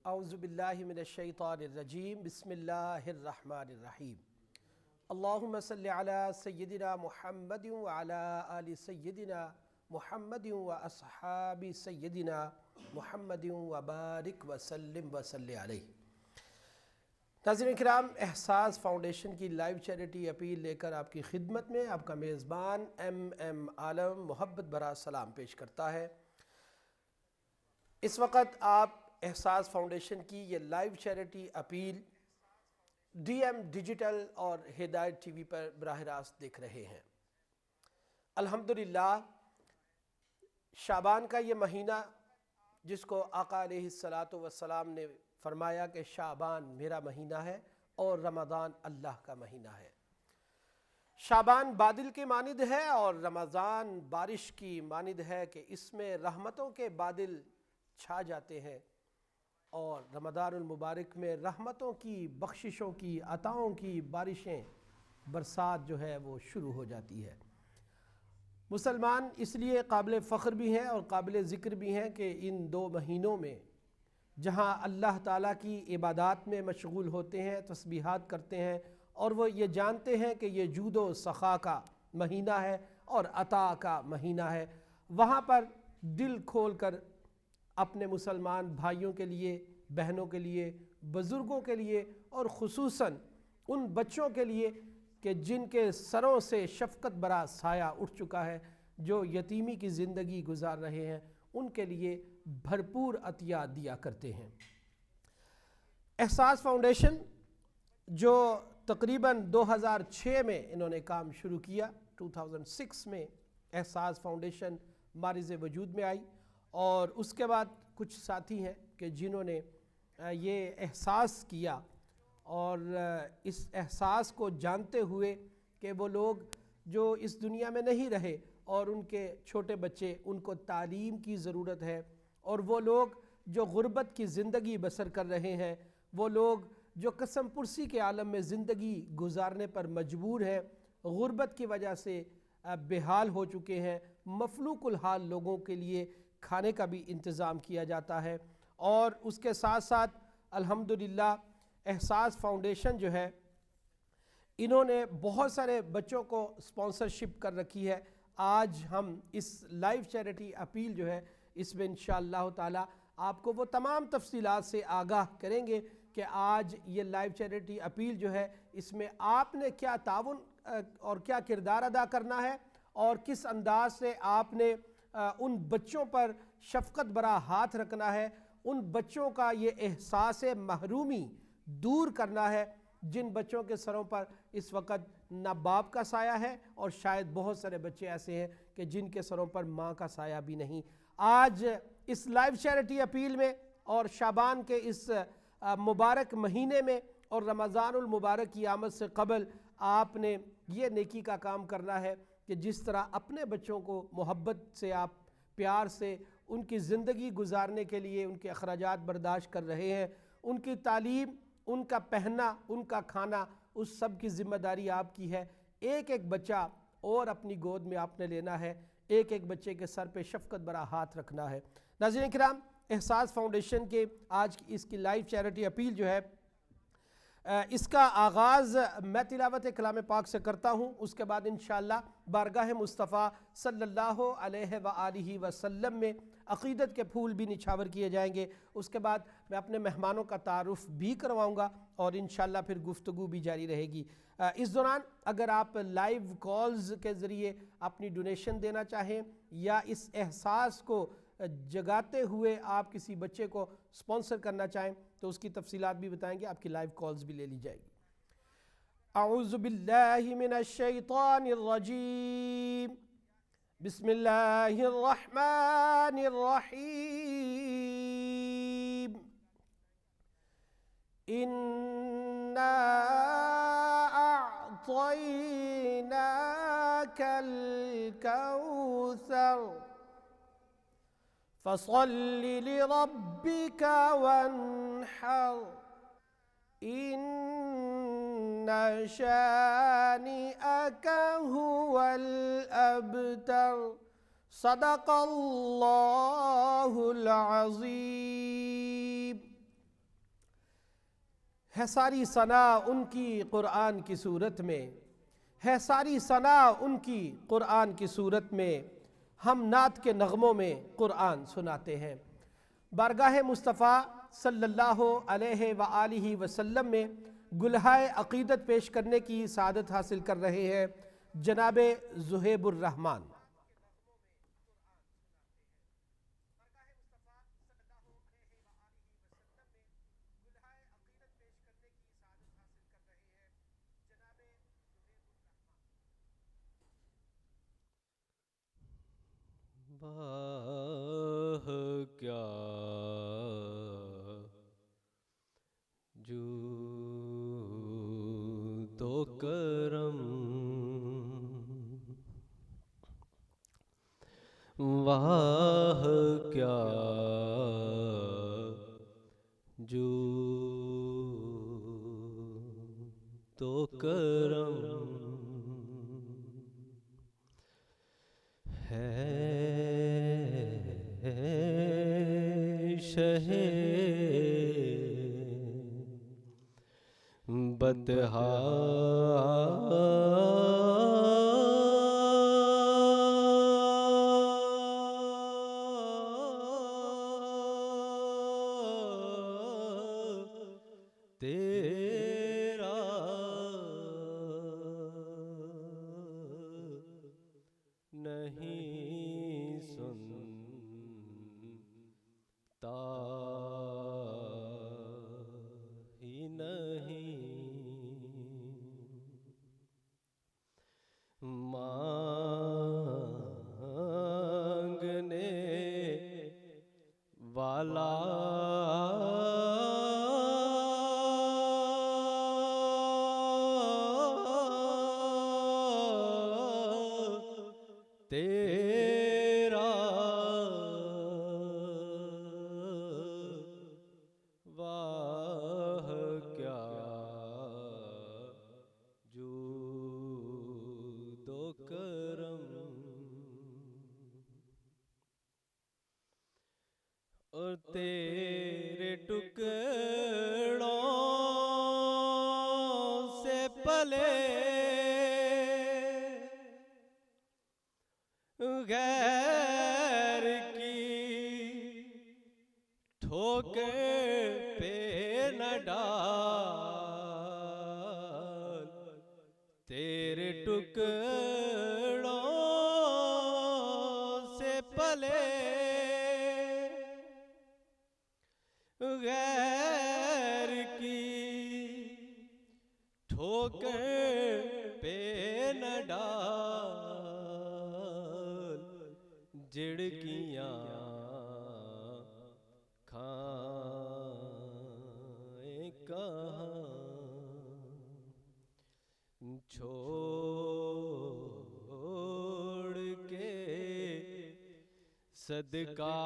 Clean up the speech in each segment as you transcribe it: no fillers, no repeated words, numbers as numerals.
اعوذ باللہ من الشیطان الرجیم بسم اللہ الرحمن الرحیم اللہم صلی علی سیدنا محمد وعلی آل سیدنا محمد واصحاب سیدنا محمد وبارک وسلم وصلی علیہ۔ ناظرین کرام، احساس فاؤنڈیشن کی لائیو چیریٹی اپیل لے کر آپ کی خدمت میں آپ کا میزبان ایم عالم محبت بھرا سلام پیش کرتا ہے۔ اس وقت آپ احساس فاؤنڈیشن کی یہ live charity appeal D M digital اور ہدایت ٹی وی پر براہ راست دیکھ رہے ہیں۔ الحمدللہ شعبان کا یہ مہینہ جس کو آقا علیہ السلام نے فرمایا کہ شعبان میرا مہینہ ہے اور رمضان اللہ کا مہینہ ہے۔ شعبان بادل کی مانند ہے اور رمضان بارش کی مانند ہے کہ اس میں رحمتوں کے بادل چھا جاتے ہیں اور رمضان المبارک میں رحمتوں کی، بخششوں کی، عطاؤں کی بارشیں، برسات جو ہے وہ شروع ہو جاتی ہے۔ مسلمان اس لیے قابل فخر بھی ہیں اور قابل ذکر بھی ہیں کہ ان دو مہینوں میں جہاں اللہ تعالیٰ کی عبادات میں مشغول ہوتے ہیں، تسبیحات کرتے ہیں اور وہ یہ جانتے ہیں کہ یہ جود و سخا کا مہینہ ہے اور عطا کا مہینہ ہے، وہاں پر دل کھول کر اپنے مسلمان بھائیوں کے لیے، بہنوں کے لیے، بزرگوں کے لیے اور خصوصاً ان بچوں کے لیے کہ جن کے سروں سے شفقت برا سایہ اٹھ چکا ہے، جو یتیمی کی زندگی گزار رہے ہیں، ان کے لیے بھرپور عطیہ دیا کرتے ہیں۔ احساس فاؤنڈیشن جو تقریباً 2006 میں انہوں نے کام شروع کیا، 2006 میں احساس فاؤنڈیشن مارز وجود میں آئی، اور اس کے بعد کچھ ساتھی ہیں کہ جنہوں نے یہ احساس کیا اور اس احساس کو جانتے ہوئے کہ وہ لوگ جو اس دنیا میں نہیں رہے اور ان کے چھوٹے بچے، ان کو تعلیم کی ضرورت ہے، اور وہ لوگ جو غربت کی زندگی بسر کر رہے ہیں، وہ لوگ جو قسم پرسی کے عالم میں زندگی گزارنے پر مجبور ہیں، غربت کی وجہ سے بے حال ہو چکے ہیں، مفلوق الحال لوگوں کے لیے کھانے کا بھی انتظام کیا جاتا ہے۔ اور اس کے ساتھ ساتھ الحمدللہ احساس فاؤنڈیشن جو ہے انہوں نے بہت سارے بچوں کو سپانسرشپ کر رکھی ہے۔ آج ہم اس لائیو چیریٹی اپیل جو ہے اس میں انشاءاللہ تعالی آپ کو وہ تمام تفصیلات سے آگاہ کریں گے کہ آج یہ لائیو چیریٹی اپیل جو ہے اس میں آپ نے کیا تعاون اور کیا کردار ادا کرنا ہے اور کس انداز سے آپ نے ان بچوں پر شفقت برا ہاتھ رکھنا ہے، ان بچوں کا یہ احساس محرومی دور کرنا ہے جن بچوں کے سروں پر اس وقت نہ باپ کا سایہ ہے اور شاید بہت سارے بچے ایسے ہیں کہ جن کے سروں پر ماں کا سایہ بھی نہیں۔ آج اس لائیو چیریٹی اپیل میں اور شعبان کے اس مبارک مہینے میں اور رمضان المبارک کی آمد سے قبل آپ نے یہ نیکی کا کام کرنا ہے کہ جس طرح اپنے بچوں کو محبت سے، آپ پیار سے ان کی زندگی گزارنے کے لیے ان کے اخراجات برداشت کر رہے ہیں، ان کی تعلیم، ان کا پہننا، ان کا کھانا، اس سب کی ذمہ داری آپ کی ہے۔ ایک ایک بچہ اور اپنی گود میں آپ نے لینا ہے، ایک ایک بچے کے سر پہ شفقت برا ہاتھ رکھنا ہے۔ ناظرین کرام، احساس فاؤنڈیشن کے آج کی اس کی لائیو چیریٹی اپیل جو ہے اس کا آغاز میں تلاوت کلام پاک سے کرتا ہوں، اس کے بعد انشاءاللہ بارگاہ مصطفیٰ صلی اللہ علیہ وآلہ وسلم میں عقیدت کے پھول بھی نچھاور کیے جائیں گے۔ اس کے بعد میں اپنے مہمانوں کا تعارف بھی کرواؤں گا اور انشاءاللہ پھر گفتگو بھی جاری رہے گی۔ اس دوران اگر آپ لائیو کالز کے ذریعے اپنی ڈونیشن دینا چاہیں یا اس احساس کو جگاتے ہوئے آپ کسی بچے کو سپانسر کرنا چاہیں تو اس کی تفصیلات بھی بتائیں گے، آپ کی لائیو کالز بھی لے لی جائے گی۔ اعوذ باللہ من الشیطان الرجیم، بسم اللہ الرحمن الرحیم، اِنَّا أعطيناك الكوثر فصل لربك وانحر إن شانئك هو الأبتر صدق اللہ العظیم۔ ہے ساری ثنا ان کی قرآن کی صورت میں، ہے ساری ثنا ان کی قرآن کی صورت میں، ہم نعت کے نغموں میں قرآن سناتے ہیں۔ بارگاہ مصطفیٰ صلی اللہ علیہ وآلہ وسلم میں گلہائے عقیدت پیش کرنے کی سعادت حاصل کر رہے ہیں جناب زہیب الرحمن۔ واہ کیا جود و کرم، واہ کیا جود و کرم ہے شہ بدحا تیرا نہیں سنتا ہی نہیں، مانگنے والا تیرا واہ کیا جود و کرم، اور تیرے ٹکڑوں سے پلے غیر کی ٹھوکر پہ نہ ڈال، تیرے ٹکڑوں سے پلے غیر کی ٹھوکر پہ نہ ڈال، جھڑکیاں کھائیں کہاں، چھوڑ کے صدقہ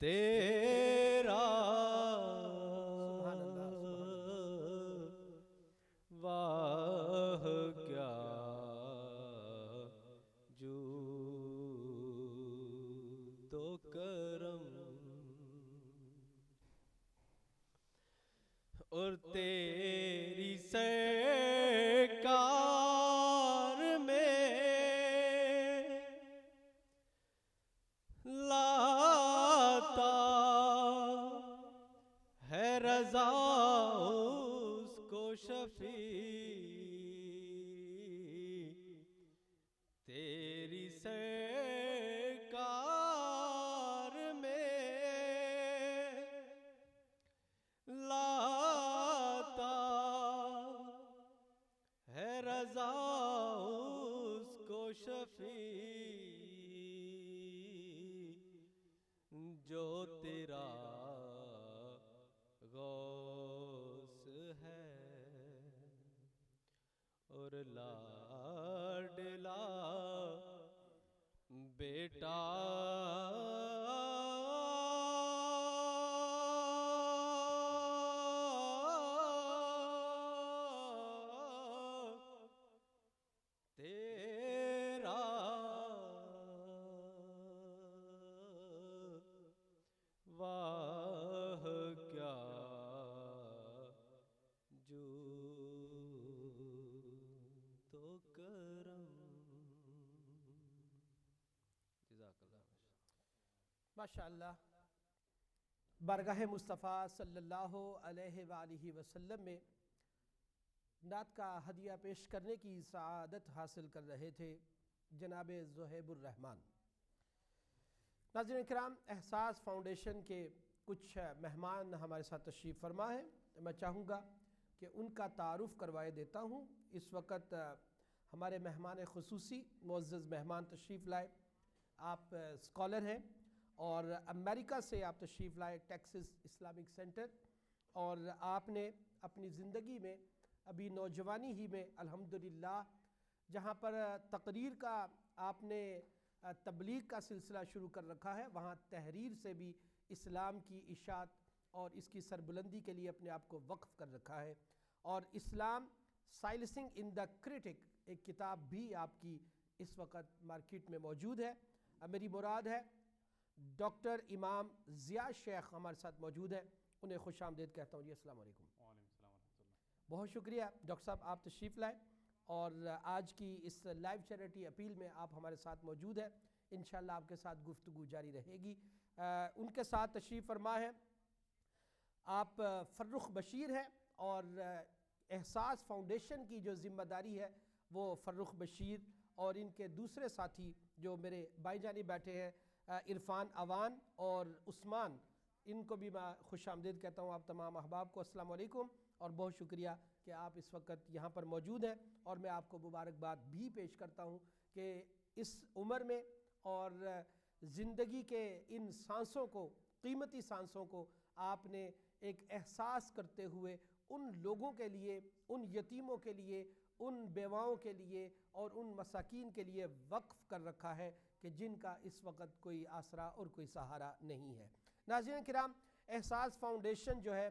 تیرا واہ کیا جو کرم اور تیری سرکار میں لاتا ہے رضا اس کو شفیع تیری سرکار میں لاتا ہے رضا اس کو شفیع جو تیرا غوث ہے اور لاڈلا بیٹا تیرا واہ کیا جو تو کرم جزاک اللہ ماشاء اللہ بارگاہ مصطفیٰ صلی اللہ علیہ وآلہ وسلم میں نعت کا ہدیہ پیش کرنے کی سعادت حاصل کر رہے تھے جناب زہیب الرحمن۔ ناظرین کرام، احساس فاؤنڈیشن کے کچھ مہمان ہمارے ساتھ تشریف فرما ہیں، میں چاہوں گا کہ ان کا تعارف کروائے دیتا ہوں۔ اس وقت ہمارے مہمان خصوصی معزز مہمان تشریف لائے، آپ اسکالر ہیں اور امریکہ سے آپ تشریف لائے ٹیکسس اسلامک سینٹر، اور آپ نے اپنی زندگی میں ابھی نوجوانی ہی میں الحمدللہ جہاں پر تقریر کا آپ نے تبلیغ کا سلسلہ شروع کر رکھا ہے، وہاں تحریر سے بھی اسلام کی اشاعت اور اس کی سربلندی کے لیے اپنے آپ کو وقف کر رکھا ہے، اور اسلام سائلسنگ ان دا کرٹک ایک کتاب بھی آپ کی اس وقت مارکیٹ میں موجود ہے۔ میری مراد ہے ڈاکٹر امام ضیاء شیخ ہمارے ساتھ موجود ہے، انہیں خوش آمدید کہتا ہوں۔ جی السلام علیکم۔ وعلیکم السلام ورحمۃ اللہ۔ بہت شکریہ ڈاکٹر صاحب، آپ تشریف لائے اور آج کی اس لائیو چیریٹی اپیل میں آپ ہمارے ساتھ موجود ہیں، انشاءاللہ آپ کے ساتھ گفتگو جاری رہے گی۔ ان کے ساتھ تشریف فرما ہے آپ فرخ بشیر ہیں، اور احساس فاؤنڈیشن کی جو ذمہ داری ہے وہ فرخ بشیر اور ان کے دوسرے ساتھی جو میرے بائیں جانب بیٹھے ہیں عرفان اوان اور عثمان، ان کو بھی میں خوش آمدید کہتا ہوں۔ آپ تمام احباب کو السلام علیکم اور بہت شکریہ کہ آپ اس وقت یہاں پر موجود ہیں، اور میں آپ کو مبارکباد بھی پیش کرتا ہوں کہ اس عمر میں اور زندگی کے ان سانسوں کو، قیمتی سانسوں کو آپ نے ایک احساس کرتے ہوئے ان لوگوں کے لیے، ان یتیموں کے لیے، ان بیواؤں کے لیے اور ان مساکین کے لیے وقف کر رکھا ہے کہ جن کا اس وقت کوئی آسرا اور کوئی سہارا نہیں ہے۔ ناظرین کرام، احساس فاؤنڈیشن جو ہے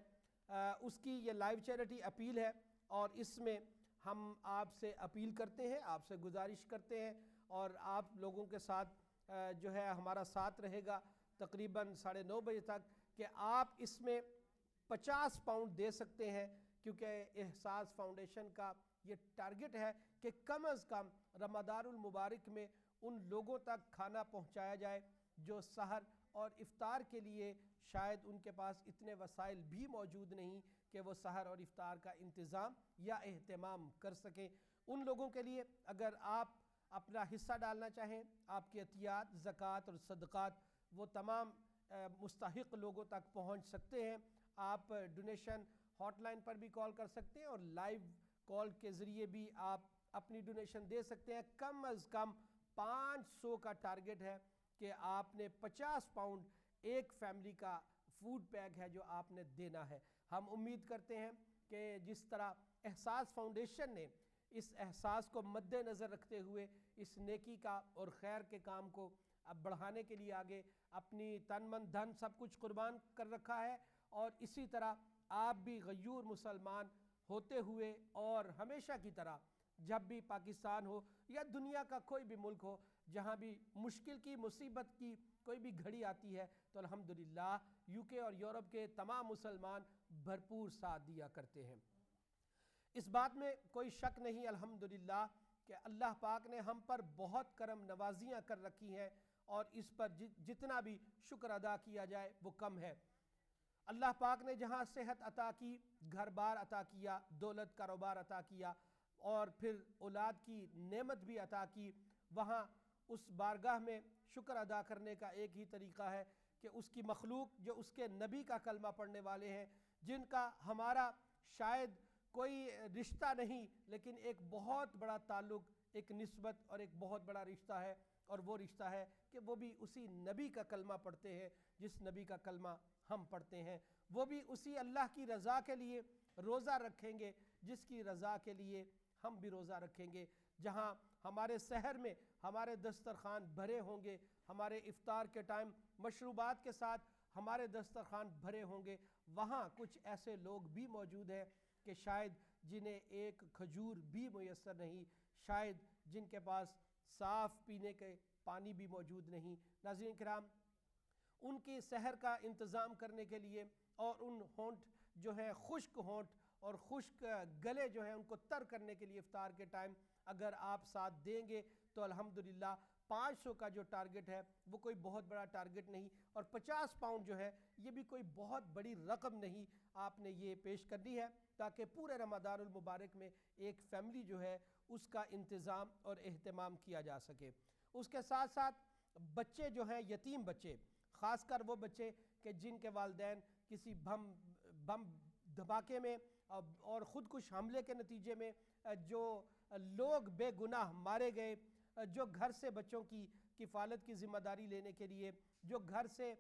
اس کی یہ لائیو چیریٹی اپیل ہے، اور اس میں ہم آپ سے اپیل کرتے ہیں، آپ سے گزارش کرتے ہیں، اور آپ لوگوں کے ساتھ جو ہے ہمارا ساتھ رہے گا تقریباً 9:30 بجے تک، کہ آپ اس میں 50 پاؤنڈ دے سکتے ہیں، کیونکہ احساس فاؤنڈیشن کا یہ ٹارگٹ ہے کہ کم از کم رمضان المبارک میں ان لوگوں تک کھانا پہنچایا جائے جو سحر اور افطار کے لیے شاید ان کے پاس اتنے وسائل بھی موجود نہیں کہ وہ سحر اور افطار کا انتظام یا اہتمام کر سکیں۔ ان لوگوں کے لیے اگر آپ اپنا حصہ ڈالنا چاہیں، آپ کی عطیات، زکوٰۃ اور صدقات وہ تمام مستحق لوگوں تک پہنچ سکتے ہیں۔ آپ ڈونیشن ہاٹ لائن پر بھی کال کر سکتے ہیں، اور لائیو کال کے ذریعے بھی آپ اپنی ڈونیشن دے سکتے ہیں۔ کم از کم 500 کا ٹارگٹ ہے کہ آپ نے 50 پاؤنڈ ایک فیملی کا فوڈ پیک ہے جو آپ نے دینا ہے۔ ہم امید کرتے ہیں کہ جس طرح احساس فاؤنڈیشن نے اس احساس کو مد نظر رکھتے ہوئے اس نیکی کا اور خیر کے کام کو اب بڑھانے کے لیے آگے اپنی تن من دھن سب کچھ قربان کر رکھا ہے، اور اسی طرح آپ بھی غیور مسلمان ہوتے ہوئے اور ہمیشہ کی طرح جب بھی پاکستان ہو یا دنیا کا کوئی بھی ملک ہو، جہاں بھی مشکل کی، مصیبت کی کوئی بھی گھڑی آتی ہے تو الحمدللہ UK اور یورپ کے تمام مسلمان بھرپور ساتھ دیا کرتے ہیں۔ اس بات میں کوئی شک نہیں الحمدللہ کہ اللہ پاک نے ہم پر بہت کرم نوازیاں کر رکھی ہیں، اور اس پر جتنا بھی شکر ادا کیا جائے وہ کم ہے۔ اللہ پاک نے جہاں صحت عطا کی، گھر بار عطا کیا، دولت کاروبار عطا کیا، اور پھر اولاد کی نعمت بھی عطا کی، وہاں اس بارگاہ میں شکر ادا کرنے کا ایک ہی طریقہ ہے کہ اس کی مخلوق جو اس کے نبی کا کلمہ پڑھنے والے ہیں، جن کا ہمارا شاید کوئی رشتہ نہیں لیکن ایک بہت بڑا تعلق، ایک نسبت اور ایک بہت بڑا رشتہ ہے، اور وہ رشتہ ہے کہ وہ بھی اسی نبی کا کلمہ پڑھتے ہیں جس نبی کا کلمہ ہم پڑھتے ہیں، وہ بھی اسی اللہ کی رضا کے لیے روزہ رکھیں گے جس کی رضا کے لیے ہم بھی روزہ رکھیں گے۔ جہاں ہمارے سحر میں ہمارے دسترخوان بھرے ہوں گے، ہمارے افطار کے ٹائم مشروبات کے ساتھ ہمارے دسترخوان بھرے ہوں گے، وہاں کچھ ایسے لوگ بھی موجود ہیں کہ شاید جنہیں ایک کھجور بھی میسر نہیں، شاید جن کے پاس صاف پینے کے پانی بھی موجود نہیں۔ ناظرین کرام، ان کی سحر کا انتظام کرنے کے لیے اور ان ہونٹ جو ہیں خشک ہونٹ اور خشک گلے جو ہیں ان کو تر کرنے کے لیے افطار کے ٹائم اگر آپ ساتھ دیں گے تو الحمدللہ 500 کا جو ٹارگٹ ہے وہ کوئی بہت بڑا ٹارگٹ نہیں، اور 50 پاؤنڈ جو ہے یہ بھی کوئی بہت بڑی رقم نہیں، آپ نے یہ پیش کرنی ہے تاکہ پورے رمضان المبارک میں ایک فیملی جو ہے اس کا انتظام اور اہتمام کیا جا سکے۔ اس کے ساتھ ساتھ بچے جو ہیں، یتیم بچے، خاص کر وہ بچے کہ جن کے والدین کسی بم دھماکے میں اور خودکش حملے کے نتیجے میں جو لوگ بے گناہ مارے گئے، جو گھر سے بچوں کی کفالت کی ذمہ داری لینے کے لیے، جو گھر سے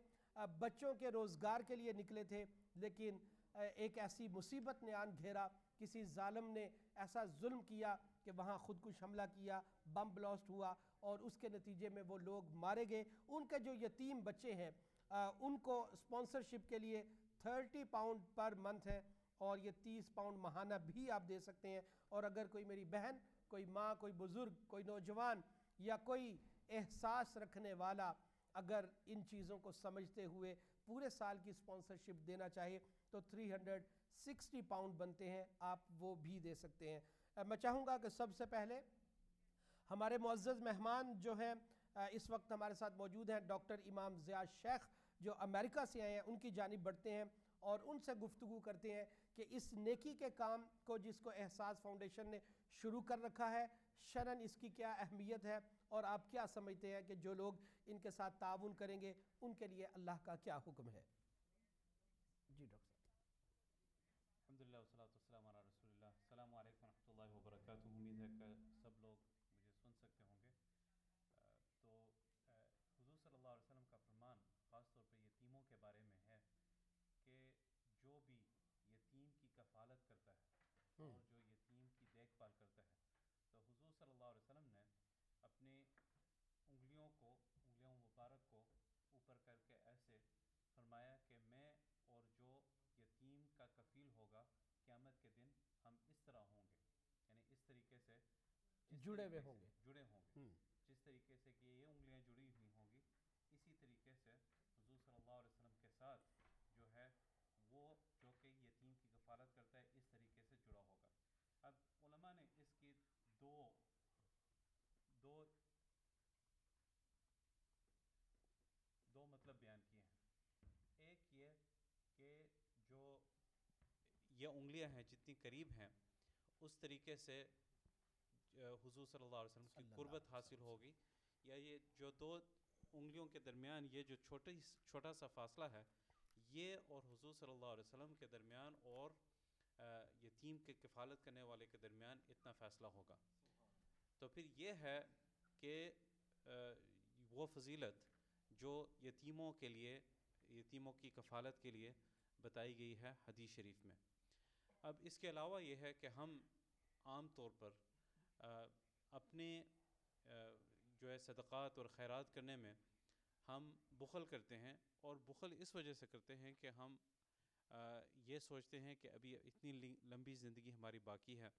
بچوں کے روزگار کے لیے نکلے تھے، لیکن ایک ایسی مصیبت نے آن گھیرا، کسی ظالم نے ایسا ظلم کیا کہ وہاں خودکش حملہ کیا، بم بلاسٹ ہوا اور اس کے نتیجے میں وہ لوگ مارے گئے۔ ان کے جو یتیم بچے ہیں ان کو اسپانسرشپ کے لیے 30 پاؤنڈ پر منتھ ہے، اور یہ 30 پاؤنڈ ماہانہ بھی آپ دے سکتے ہیں۔ اور اگر کوئی میری بہن، کوئی ماں، کوئی بزرگ، کوئی نوجوان یا کوئی احساس رکھنے والا اگر ان چیزوں کو سمجھتے ہوئے پورے سال کی اسپانسرشپ دینا چاہیے تو 360 پاؤنڈ بنتے ہیں، آپ وہ بھی دے سکتے ہیں۔ میں چاہوں گا کہ سب سے پہلے ہمارے معزز مہمان جو ہیں اس وقت ہمارے ساتھ موجود ہیں، ڈاکٹر امام ضیاء شیخ جو امریکہ سے آئے ہیں، ان کی جانب بڑھتے ہیں اور ان سے گفتگو کرتے ہیں کہ اس نیکی کے کام کو جس کو احساس فاؤنڈیشن نے شروع کر رکھا ہے، شرعاً اس کی کیا اہمیت ہے، اور آپ کیا سمجھتے ہیں کہ جو لوگ ان کے ساتھ تعاون کریں گے ان کے لیے اللہ کا کیا حکم ہے؟ جی ڈاکٹر صاحب۔ الحمدللہ والصلاۃ والسلام علی رسول اللہ۔ السلام علیکم ورحمۃ اللہ وبرکاتہ۔ امید ہے کہ سب لوگ مجھے سن سکتے ہوں گے۔ تو حضور صلی اللہ علیہ وسلم کا فرمان خاص طور پہ یتیموں کے بارے میں ہے کہ جو بھی یتیم کی کفالت کرتا ہے اور جو یتیم کی دیکھ بھال کرتا ہے، تو حضور صلی اللہ علیہ وسلم نے اپنی انگلیوں مبارک کو اوپر کر کے ایسے فرمایا کہ میں اور جو یتیم کا کفیل ہوگا قیامت کے دن ہم اس طرح ہوں گے، یعنی اس طریقے سے جڑے ہوں گے، جس طریقے سے کہ یہ انگلیاں جڑی ہوئی ہوں گی، اسی طریقے سے حضور صلی اللہ علیہ وسلم کے ساتھ جو ہے وہ جو کہ یتیم کی کفالت کرتا ہے اس طریقے سے جڑا ہوگا۔ اب علماء نے اس کی دو مطلب بیان کیے ہیں۔ ایک یہ کہ جو یہ انگلیاں ہیں جتنی قریب ہیں اس طریقے سے حضور صلی اللہ علیہ وسلم کی قربت حاصل ہوگی، یا یہ جو دو انگلیوں کے درمیان یہ جو چھوٹا سا فاصلہ ہے، یہ اور حضور صلی اللہ علیہ وسلم کے درمیان اور یتیم کے کفالت کرنے والے کے درمیان اتنا فاصلہ ہوگا۔ تو پھر یہ ہے کہ وہ فضیلت جو یتیموں کے لیے، یتیموں کی کفالت کے لیے بتائی گئی ہے حدیث شریف میں۔ اب اس کے علاوہ یہ ہے کہ ہم عام طور پر اپنے جو ہے صدقات اور خیرات کرنے میں ہم بخل کرتے ہیں، اور بخل اس وجہ سے کرتے ہیں کہ ہم یہ سوچتے ہیں کہ ابھی اتنی لمبی زندگی ہماری باقی ہے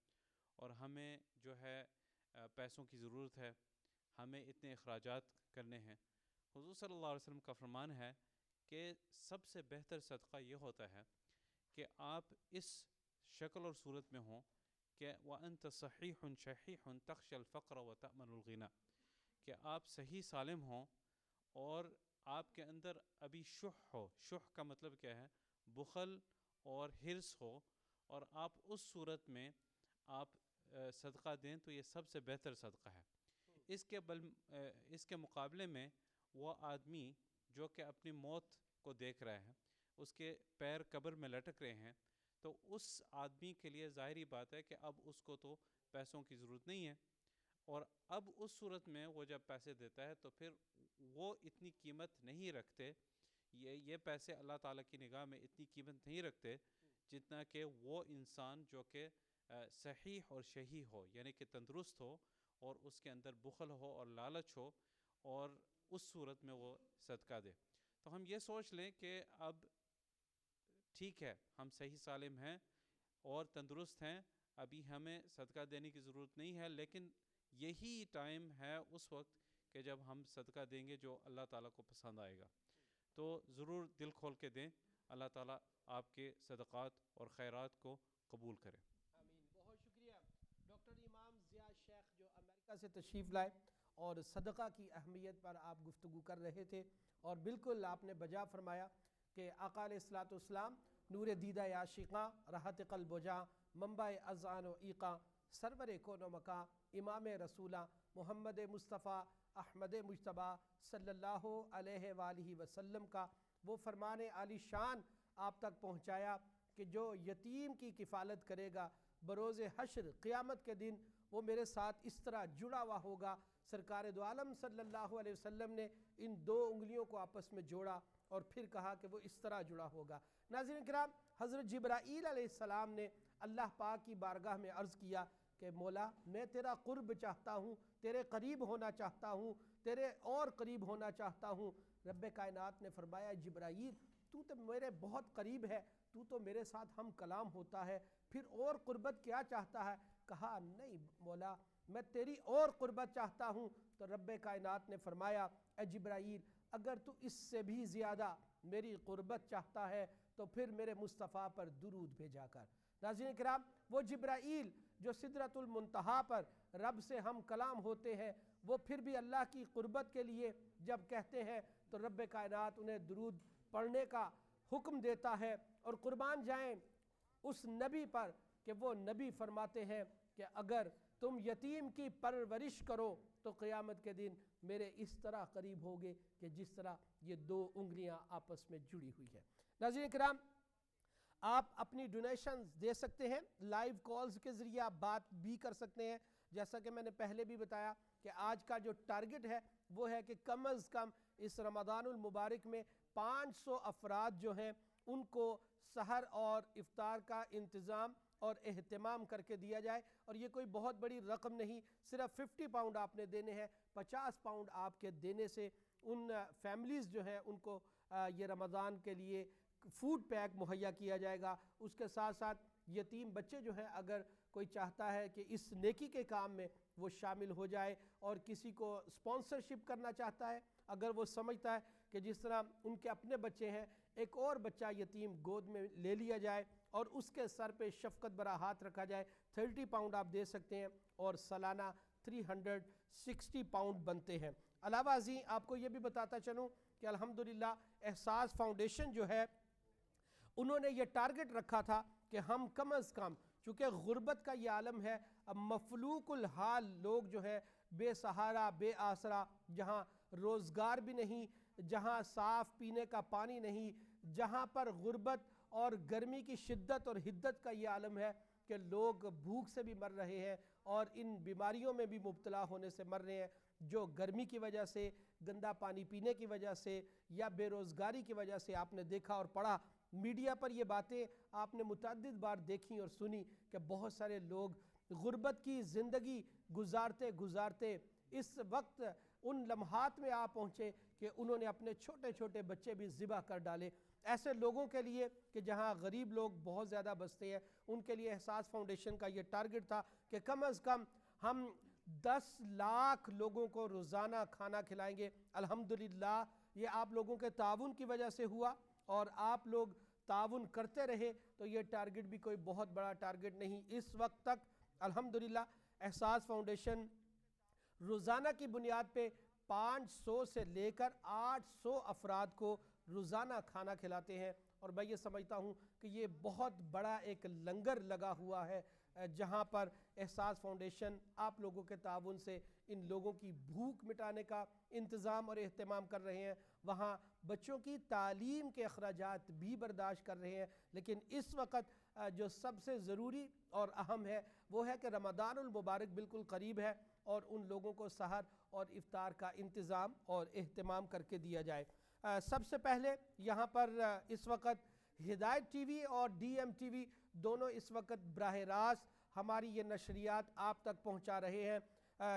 اور ہمیں جو ہے پیسوں کی ضرورت ہے، ہمیں اتنے اخراجات کرنے ہیں۔ حضور صلی اللہ علیہ وسلم کا فرمان ہے کہ سب سے بہتر صدقہ یہ ہوتا ہے کہ آپ اس شکل اور صورت میں ہوں کہ وَأَنْتَ صَحِيحٌ شَحِيحٌ تَخْشَى الْفَقْرَ وَتَأْمَنُ الْغِنَى، کہ آپ صحیح سالم ہوں اور آپ کے اندر ابھی شح ہو. شح کا مطلب کیا ہے؟ بخل اور حرص ہو، اور آپ اس صورت میں آپ صدقہ دیں تو یہ سب سے بہتر صدقہ ہے. اس کے مقابلے میں وہ آدمی جو کہ اپنی موت کو دیکھ رہا ہے، اس کے پیر قبر میں لٹک رہے ہیں، تو اس آدمی کے لیے ظاہری بات ہے کہ اب اس کو تو پیسوں کی ضرورت نہیں ہے، اور اب اس صورت میں وہ جب پیسے دیتا ہے تو پھر وہ اتنی قیمت نہیں رکھتے، یہ پیسے اللہ تعالیٰ کی نگاہ میں اتنی قیمت نہیں رکھتے جتنا کہ وہ انسان جو کہ صحیح اور شہی ہو، یعنی کہ تندرست ہو اور اس کے اندر بخل ہو اور لالچ ہو، اور اس صورت میں وہ صدقہ دے. تو ہم یہ سوچ لیں کہ اب ٹھیک ہے، ہم صحیح سالم ہیں اور تندرست ہیں، ابھی ہمیں صدقہ دینے کی ضرورت نہیں ہے، لیکن یہی ٹائم ہے اس وقت کہ جب ہم صدقہ دیں گے جو اللہ تعالیٰ کو پسند آئے گا. تو ضرور دل کھول کے دیں، اللہ تعالیٰ آپ کے صدقات اور خیرات کو قبول کرے. آمین. بہت شکریہ ڈاکٹر امام ضیاء شیخ جو امریکہ سے تشریف لائے اور صدقہ کی اہمیت پر آپ گفتگو کر رہے تھے، اور بالکل آپ نے بجا فرمایا کہ آقا علیہ الصلوۃ والسلام نور دیدہ عاشقاں، راحت قلب و جاں، منبع اذعان و ایقاں، سرور کون و مکاں، امام رسولاں، محمد مصطفیٰ احمد مجتبیٰ صلی اللہ علیہ وآلہ وسلم کا وہ فرمان عالی شان آپ تک پہنچایا کہ جو یتیم کی کفالت کرے گا بروز حشر قیامت کے دن وہ میرے ساتھ اس طرح جڑا ہوا ہوگا. سرکار دو عالم صلی اللہ علیہ وسلم نے ان دو انگلیوں کو آپس میں جوڑا اور پھر کہا کہ وہ اس طرح جڑا ہوگا. ناظرین کرام، حضرت جبرائیل علیہ السلام نے اللہ پاک کی بارگاہ میں عرض کیا کہ مولا میں تیرا قرب چاہتا ہوں، تیرے قریب ہونا چاہتا ہوں، تیرے اور قریب ہونا چاہتا ہوں. رب کائنات نے فرمایا جبرائیل تو میرے بہت قریب ہے، تو میرے ساتھ ہم کلام ہوتا ہے، پھر اور قربت کیا چاہتا ہے؟ کہا نہیں مولا میں تیری اور قربت چاہتا ہوں. تو رب کائنات نے فرمایا اے جبرائیل اگر تو اس سے بھی زیادہ میری قربت چاہتا ہے تو پھر میرے مصطفیٰ پر درود بھیجا کر. ناظرین کرام، وہ جبرائیل جو سدرۃ المنتہا پر رب سے ہم کلام ہوتے ہیں، وہ پھر بھی اللہ کی قربت کے لیے جب کہتے ہیں تو رب کائنات انہیں درود پڑھنے کا حکم دیتا ہے. اور قربان جائیں اس نبی پر کہ وہ نبی فرماتے ہیں کہ اگر تم یتیم کی پرورش کرو تو قیامت کے دن میرے اس طرح قریب ہوگے کہ جس طرح یہ دو انگلیاں آپس میں جڑی ہوئی ہیں. ناظرین کرام، آپ اپنی ڈونیشنز دے سکتے ہیں، لائیو کالز کے ذریعے آپ بات بھی کر سکتے ہیں. جیسا کہ میں نے پہلے بھی بتایا کہ آج کا جو ٹارگٹ ہے وہ ہے کہ کم از کم اس رمضان المبارک میں 500 افراد جو ہیں ان کو سحر اور افطار کا انتظام اور اہتمام کر کے دیا جائے. اور یہ کوئی بہت بڑی رقم نہیں، صرف 50 پاؤنڈ آپ نے دینے ہیں. 50 پاؤنڈ آپ کے دینے سے ان فیملیز جو ہیں ان کو یہ رمضان کے لیے فوڈ پیک مہیا کیا جائے گا. اس کے ساتھ ساتھ یتیم بچے جو ہیں اگر کوئی چاہتا ہے کہ اس نیکی کے کام میں وہ شامل ہو جائے اور کسی کو اسپانسرشپ کرنا چاہتا ہے، اگر وہ سمجھتا ہے کہ جس طرح ان کے اپنے بچے ہیں ایک اور بچہ یتیم گود میں لے لیا جائے اور اس کے سر پہ شفقت برا ہاتھ رکھا جائے، 30 پاؤنڈ آپ دے سکتے ہیں اور سالانہ 360 پاؤنڈ بنتے ہیں. علاوہ ازیں آپ کو یہ بھی بتاتا چلوں کہ الحمدللہ احساس فاؤنڈیشن جو ہے انہوں نے یہ ٹارگٹ رکھا تھا کہ ہم کم از کم، چونکہ غربت کا یہ عالم ہے، اب مفلوق الحال لوگ جو ہے بے سہارا بے آسرا، جہاں روزگار بھی نہیں، جہاں صاف پینے کا پانی نہیں، جہاں پر غربت اور گرمی کی شدت اور حدت کا یہ عالم ہے کہ لوگ بھوک سے بھی مر رہے ہیں اور ان بیماریوں میں بھی مبتلا ہونے سے مر رہے ہیں جو گرمی کی وجہ سے، گندا پانی پینے کی وجہ سے یا بے روزگاری کی وجہ سے. آپ نے دیکھا اور پڑھا میڈیا پر یہ باتیں آپ نے متعدد بار دیکھی اور سنی کہ بہت سارے لوگ غربت کی زندگی گزارتے گزارتے اس وقت ان لمحات میں آ پہنچے کہ انہوں نے اپنے چھوٹے چھوٹے بچے بھی ذبح کر ڈالے. ایسے لوگوں کے لیے کہ جہاں غریب لوگ بہت زیادہ بستے ہیں، ان کے لیے احساس فاؤنڈیشن کا یہ ٹارگٹ تھا کہ کم از کم ہم 10 لاکھ لوگوں کو روزانہ کھانا کھلائیں گے. الحمدللہ یہ آپ لوگوں کے تعاون کی وجہ سے ہوا، اور آپ لوگ تعاون کرتے رہے تو یہ ٹارگٹ بھی کوئی بہت بڑا ٹارگٹ نہیں۔ اس وقت تک الحمدللہ احساس فاؤنڈیشن روزانہ کی بنیاد پہ 500 سے لے کر 800 افراد کو روزانہ کھانا کھلاتے ہیں، اور میں یہ سمجھتا ہوں کہ یہ بہت بڑا ایک لنگر لگا ہوا ہے جہاں پر احساس فاؤنڈیشن آپ لوگوں کے تعاون سے ان لوگوں کی بھوک مٹانے کا انتظام اور اہتمام کر رہے ہیں، وہاں بچوں کی تعلیم کے اخراجات بھی برداشت کر رہے ہیں۔ لیکن اس وقت جو سب سے ضروری اور اہم ہے وہ ہے کہ رمضان المبارک بالکل قریب ہے، اور ان لوگوں کو سحر اور افطار کا انتظام اور اہتمام کر کے دیا جائے۔ سب سے پہلے یہاں پر اس وقت ہدایت ٹی وی اور ڈی ایم ٹی وی دونوں اس وقت براہ راست ہماری یہ نشریات آپ تک پہنچا رہے ہیں۔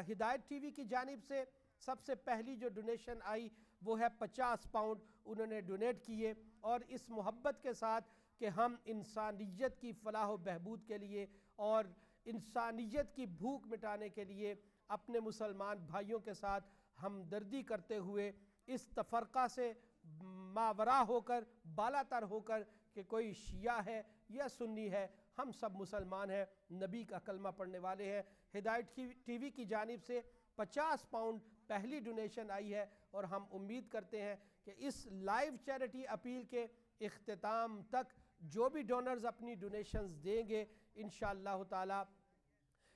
ہدایت ٹی وی کی جانب سے سب سے پہلی جو ڈونیشن آئی وہ ہے 50 پاؤنڈ انہوں نے ڈونیٹ کیے، اور اس محبت کے ساتھ کہ ہم انسانیت کی فلاح و بہبود کے لیے اور انسانیت کی بھوک مٹانے کے لیے اپنے مسلمان بھائیوں کے ساتھ ہمدردی کرتے ہوئے اس تفرقہ سے ماورا ہو کر، بالا تر ہو کر کہ کوئی شیعہ ہے یا سنی ہے، ہم سب مسلمان ہیں، نبی کا کلمہ پڑھنے والے ہیں۔ ہدایت ٹی وی کی جانب سے 50 پاؤنڈ پہلی ڈونیشن آئی ہے، اور ہم امید کرتے ہیں کہ اس لائیو چیریٹی اپیل کے اختتام تک جو بھی ڈونرز اپنی ڈونیشنز دیں گے انشاءاللہ تعالی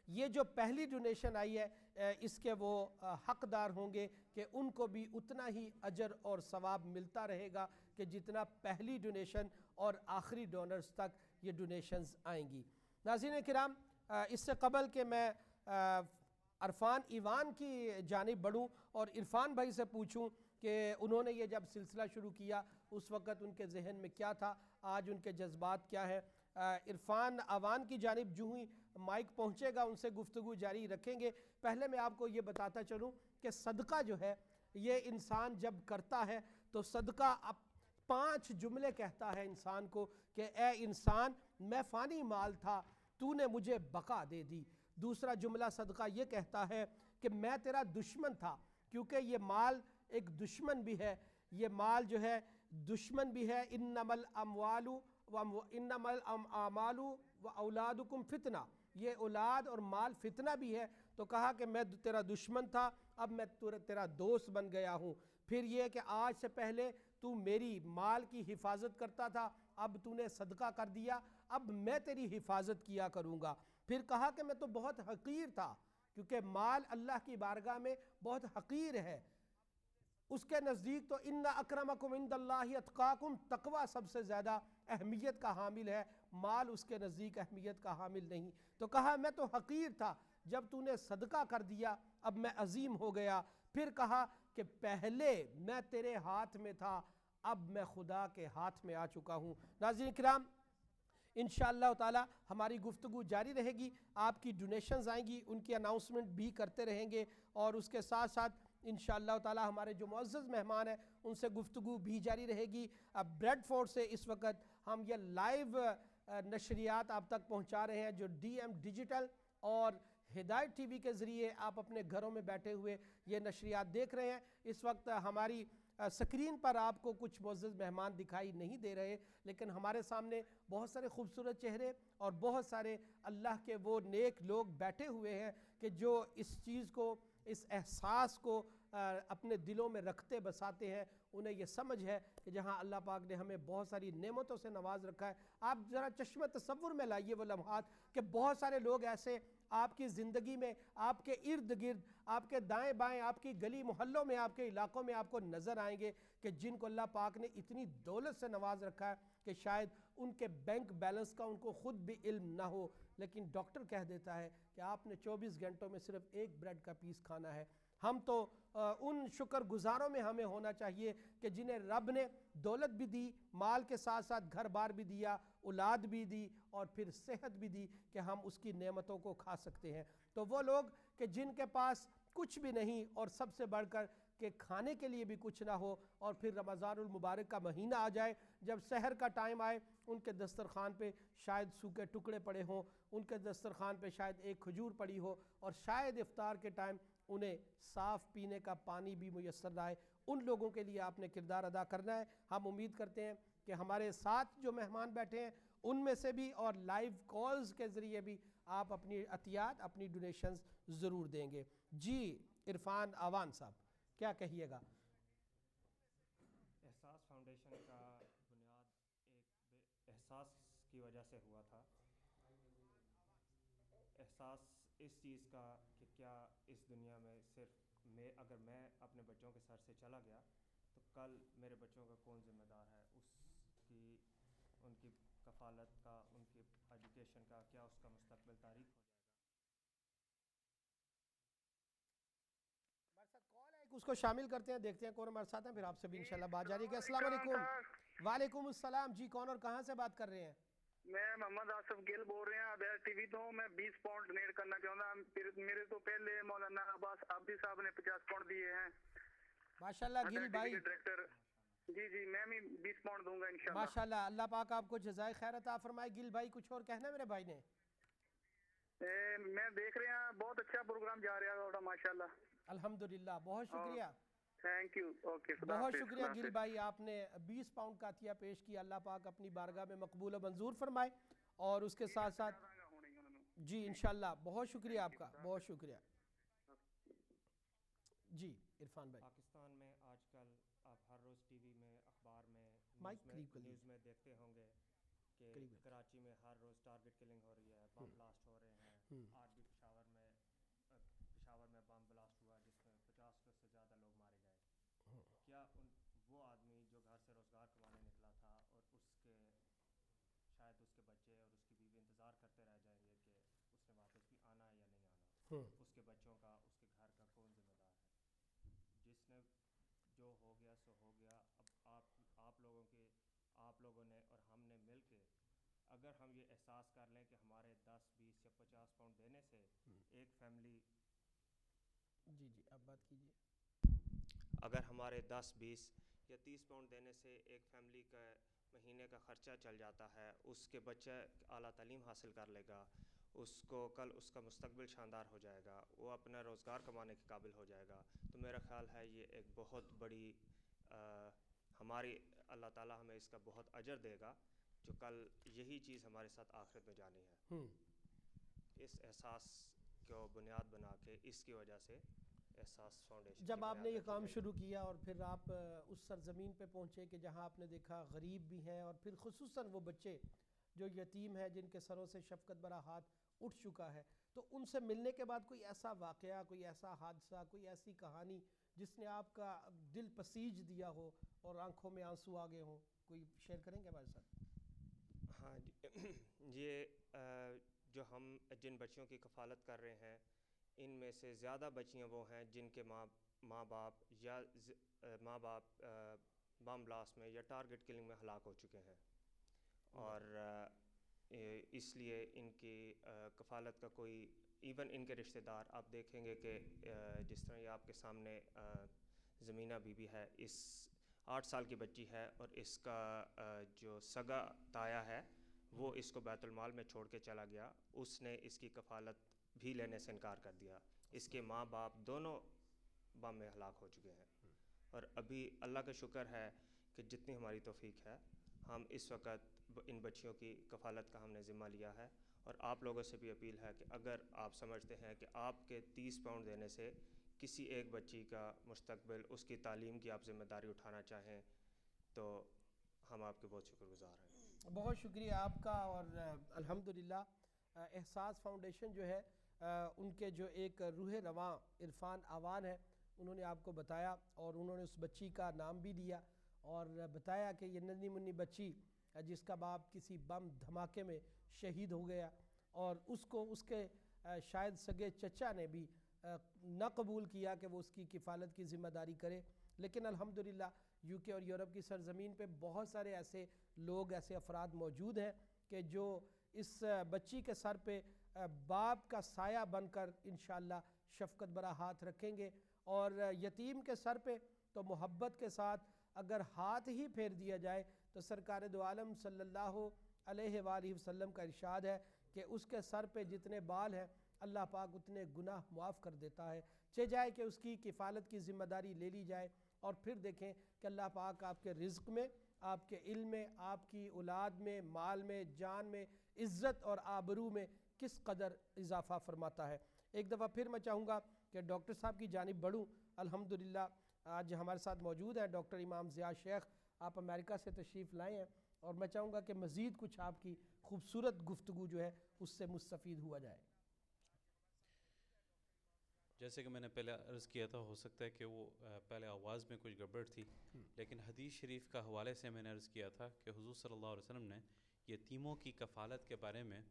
یہ جو پہلی ڈونیشن آئی ہے اس کے وہ حقدار ہوں گے کہ ان کو بھی اتنا ہی اجر اور ثواب ملتا رہے گا کہ جتنا پہلی ڈونیشن اور آخری ڈونرز تک یہ ڈونیشنز آئیں گی۔ ناظرین کرام، اس سے قبل کہ میں عرفان ایوان کی جانب بڑھوں اور عرفان بھائی سے پوچھوں کہ انہوں نے یہ جب سلسلہ شروع کیا اس وقت ان کے ذہن میں کیا تھا، آج ان کے جذبات کیا ہیں، عرفان ایوان کی جانب جو ہی مائک پہنچے گا ان سے گفتگو جاری رکھیں گے۔ پہلے میں آپ کو یہ بتاتا چلوں کہ صدقہ جو ہے یہ انسان جب کرتا ہے تو صدقہ 5 جملے کہتا ہے انسان کو کہ اے انسان میں فانی مال تھا، تو نے مجھے بقا دے دی۔ دوسرا جملہ صدقہ یہ کہتا ہے کہ میں تیرا دشمن تھا، کیونکہ یہ مال ایک دشمن بھی ہے، یہ مال جو ہے دشمن بھی ہے۔ انما الاعمال واولادکم فتنہ، یہ اولاد اور مال فتنہ بھی ہے، تو کہا کہ میں تیرا دشمن تھا، اب میں تیرا دوست بن گیا ہوں۔ پھر یہ کہ آج سے پہلے تو میری مال کی حفاظت کرتا تھا، اب تو نے صدقہ کر دیا، اب میں تیری حفاظت کیا کروں گا۔ پھر کہا کہ میں تو بہت حقیر تھا، کیونکہ مال اللہ کی بارگاہ میں بہت حقیر ہے، اس کے نزدیک تو ان اکرمکم عند اللہ اتقاکم، تقوی سب سے زیادہ اہمیت کا حامل ہے، مال اس کے نزدیک اہمیت کا حامل نہیں۔ تو کہا میں تو حقیر تھا، جب تو نے صدقہ کر دیا اب میں عظیم ہو گیا۔ پھر کہا کہ پہلے میں تیرے ہاتھ میں تھا، اب میں خدا کے ہاتھ میں آ چکا ہوں۔ ناظرین کرام، انشاءاللہ تعالی ہماری گفتگو جاری رہے گی، آپ کی ڈونیشنز آئیں گی، ان کی اناؤنسمنٹ بھی کرتے رہیں گے، اور اس کے ساتھ ساتھ انشاءاللہ تعالی ہمارے جو معزز مہمان ہیں ان سے گفتگو بھی جاری رہے گی۔ اب بریڈ فورڈ سے اس وقت ہم یہ لائیو نشریات آپ تک پہنچا رہے ہیں جو ڈی ایم ڈیجیٹل اور ہدایت ٹی وی کے ذریعے آپ اپنے گھروں میں بیٹھے ہوئے یہ نشریات دیکھ رہے ہیں۔ اس وقت ہماری سکرین پر آپ کو کچھ معزز مہمان دکھائی نہیں دے رہے، لیکن ہمارے سامنے بہت سارے خوبصورت چہرے اور بہت سارے اللہ کے وہ نیک لوگ بیٹھے ہوئے ہیں کہ جو اس چیز کو، اس احساس کو اپنے دلوں میں رکھتے بساتے ہیں۔ انہیں یہ سمجھ ہے کہ جہاں اللہ پاک نے ہمیں بہت ساری نعمتوں سے نواز رکھا ہے، آپ ذرا چشمہ تصور میں لائیے وہ لمحات کہ بہت سارے لوگ ایسے آپ کی زندگی میں، آپ کے ارد گرد، آپ کے دائیں بائیں، آپ کی گلی محلوں میں، آپ کے علاقوں میں آپ کو نظر آئیں گے کہ جن کو اللہ پاک نے اتنی دولت سے نواز رکھا ہے کہ شاید ان کے بینک بیلنس کا ان کو خود بھی علم نہ ہو، لیکن ڈاکٹر کہہ دیتا ہے کہ آپ نے 24 گھنٹوں میں صرف ایک بریڈ کا پیس کھانا ہے۔ ہم تو ان شکر گزاروں میں ہمیں ہونا چاہیے کہ جنہیں رب نے دولت بھی دی، مال کے ساتھ ساتھ گھر بار بھی دیا، اولاد بھی دی، اور پھر صحت بھی دی کہ ہم اس کی نعمتوں کو کھا سکتے ہیں۔ تو وہ لوگ کہ جن کے پاس کچھ بھی نہیں اور سب سے بڑھ کر کہ کھانے کے لیے بھی کچھ نہ ہو، اور پھر رمضان المبارک کا مہینہ آ جائے، جب سحر کا ٹائم آئے، ان کے دسترخوان پہ شاید سوکھے ٹکڑے پڑے ہوں، ان کے دسترخوان پہ شاید ایک کھجور پڑی ہو، اور شاید افطار کے ٹائم انہیں صاف پینے کا پانی بھی میسر نہ آئے، ان لوگوں کے لیے آپ نے کردار ادا کرنا ہے. ہم امید کرتے ہیں کہ ہمارے ساتھ جو مہمان بیٹھے ہیں ان میں سے بھی اور لائیو کالز کے ذریعے بھی آپ اپنی عطیات اپنی ڈونیشنز ضرور دیں گے. جی عرفان آوان صاحب کیا کہیے گا؟ احساس فاؤنڈیشن کا بنیاد ایک احساس کی وجہ سے ہوا تھا. احساس اس چیز کا کہ کیا اس دنیا میں صرف اگر میں اپنے بچوں کے سر سے چلا گیا تو کل میرے بچوں کا کون ذمہ دار ہے، ان کی کفالت کا، ان کی ایجوکیشن کا، کیا اس کا مستقبل تاریک ہو جائے گا. ہمارے ساتھ کال ہے اس کو شامل کرتے ہیں، دیکھتے ہیں کون ہمارے ساتھ ہیں، پھر آپ سے بھی انشاءاللہ بات جاری ہے. السلام علیکم. وعلیکم السلام. جی کون اور کہاں سے بات کر رہے ہیں؟ میں محمد آصف گل بول رہے ہیں ابیر ٹی وی تو. میں 20 پاؤنڈ ڈونیٹ کرنا چاہتا ہوں. میرے تو پہلے مولانا عباس عابدی صاحب نے 50 پاؤنڈ دیے ہیں. ماشاءاللہ گل بھائی. ڈائریکٹر جی میں بھی 20 پاؤنڈ دوں گا انشاءاللہ. ماشاءاللہ اللہ پاک آپ کو جزائے خیر عطا فرمائے. گل بھائی کچھ اور کہنا ہے میرے بھائی نے؟ میں دیکھ رہے ہیں بہت اچھا پروگرام جا رہا ہے تھوڑا ماشاءاللہ. الحمدللہ بہت شکریہ. Thank you. اوکے بہت شکریہ گل بھائی، آپ نے 20 پاؤنڈ کا عطیہ پیش کیا. اللہ پاک اپنی بارگاہ میں مقبول و منظور فرمائے. اور اس کے ساتھ ساتھ جی انشاءاللہ بہت شکریہ آپ کا، بہت شکریہ. جی عرفان بھائی. پاکستان میں آج کل آپ ہر روز ٹی وی میں، اخبار میں، نیوز میں دیکھتے ہوں گے کہ کراچی میں ہر روز ٹارگٹ کلنگ ہو رہی ہے، بم بلاسٹ ہو رہے ہیں. آج بھی پشاور میں بم بلاسٹ ہوا جس میں 50 سے زیادہ لوگ مارے گئے. کیا وہ آدمی جو گھر سے روزگار کمانے نکلا تھا اور شاید اس کے بچے اور اس کی بیوی انتظار کرتے رہ جائیں گے کہ اس نے واپس بھی آنا ہے یا نہیں آنا، اس کے بچوں کا، اس کے گھر کا کون ذمہ دار ہے؟ جس نے جو ہو گیا سو ہو گیا. اب آپ لوگوں نے اور ہم نے مل کے اگر ہم یہ احساس کر لیں کہ ہمارے 10 20 یا 50 پاؤنڈ دینے سے ایک فیملی جی اب بات کیجیے. اگر ہمارے 10 20 یا 30 پاؤنڈ دینے سے ایک فیملی کا مہینے کا خرچہ چل جاتا ہے، اس کے بچہ اعلیٰ تعلیم حاصل کر لے گا، اس کو کل اس کا مستقبل شاندار ہو جائے گا، وہ اپنا روزگار کمانے کے قابل ہو جائے گا. تو میرا خیال ہے یہ ایک بہت بڑی ہماری اللہ تعالیٰ ہمیں اس کا بہت اجر دے گا، جو کل یہی چیز ہمارے ساتھ آخرت میں جانی ہے. اس احساس کو بنیاد بنا کے اس کی وجہ سے احساس فاؤنڈیشن جب آپ نے یہ کام شروع کیا اور پھر آپ اس سرزمین پہ پہنچے کہ جہاں آپ نے دیکھا غریب بھی ہیں اور پھر خصوصاً وہ بچے جو یتیم ہیں جن کے سروں سے شفقت برا ہاتھ اٹھ چکا ہے، تو ان سے ملنے کے بعد کوئی ایسا واقعہ، کوئی ایسا حادثہ، کوئی ایسی کہانی جس نے آپ کا دل پسیج دیا ہو اور آنکھوں میں آنسو آ گئے ہوں، کوئی شیئر کریں گے ہمارے ساتھ؟ ہاں جی، یہ جو ہم جن بچیوں کی کفالت کر رہے ہیں ان میں سے زیادہ بچیاں وہ ہیں جن کے ماں باپ بم بلاسٹ میں یا ٹارگٹ کلنگ میں ہلاک ہو چکے ہیں، اور اس لیے ان کی کفالت کا کوئی ایون ان کے رشتہ دار آپ دیکھیں گے کہ جس طرح یہ آپ کے سامنے زمینہ بی بی ہے، اس 8 سال کی بچی ہے اور اس کا جو سگا تایا ہے وہ اس کو بیت المال میں چھوڑ کے چلا گیا. اس نے اس کی کفالت بھی لینے سے انکار کر دیا. اس کے ماں باپ دونوں بم میں ہلاک ہو چکے ہیں، اور ابھی اللہ کا شکر ہے کہ جتنی ہماری توفیق ہے ہم اس وقت ان بچیوں کی کفالت کا ہم نے ذمہ لیا ہے. اور آپ لوگوں سے بھی اپیل ہے کہ اگر آپ سمجھتے ہیں کہ آپ کے 30 پاؤنڈ دینے سے کسی ایک بچی کا مستقبل، اس کی تعلیم کی آپ ذمہ داری اٹھانا چاہیں تو ہم آپ کے بہت شکر گزار ہیں. بہت شکریہ آپ کا. اور الحمدللہ احساس فاؤنڈیشن جو ہے ان کے جو ایک روح رواں عرفان آوان ہے، انہوں نے آپ کو بتایا اور انہوں نے اس بچی کا نام بھی دیا اور بتایا کہ یہ ننھی منی بچی جس کا باپ کسی بم دھماکے میں شہید ہو گیا، اور اس کو اس کے شاید سگے چچا نے بھی نہ قبول کیا کہ وہ اس کی کفالت کی ذمہ داری کرے. لیکن الحمدللہ یو کے اور یورپ کی سرزمین پہ بہت سارے ایسے لوگ، ایسے افراد موجود ہیں کہ جو اس بچی کے سر پہ باپ کا سایہ بن کر انشاءاللہ شفقت برا ہاتھ رکھیں گے. اور یتیم کے سر پہ تو محبت کے ساتھ اگر ہاتھ ہی پھیر دیا جائے تو سرکار دو عالم صلی اللہ علیہ وآلہ وسلم کا ارشاد ہے کہ اس کے سر پہ جتنے بال ہیں اللہ پاک اتنے گناہ معاف کر دیتا ہے. چہ جائے کہ اس کی کفالت کی ذمہ داری لے لی جائے اور پھر دیکھیں کہ اللہ پاک آپ کے رزق میں، آپ کے علم میں، آپ کی اولاد میں، مال میں، جان میں، عزت اور آبرو میں کس قدر اضافہ فرماتا ہے۔ ایک دفعہ پھر میں چاہوں گا کہ ڈاکٹر صاحب کی جانب بڑھوں۔ الحمدللہ آج ہمارے ساتھ موجود ہیں ڈاکٹر امام ضیاء شیخ، آپ امریکہ سے تشریف لائے ہیں، اور میں چاہوں گا کہ مزید کچھ آپ کی خوبصورت گفتگو جو ہے اس سے مستفید ہوا جائے۔ جیسے کہ میں نے پہلے عرض کیا تھا، ہو سکتا ہے کہ وہ پہلے آواز میں کچھ گڑبڑ تھی، لیکن حدیث شریف کا حوالے سے میں نے عرض کیا تھا کہ حضور صلی اللہ علیہ وسلم نے یتیموں کی کفالت کے بارے میں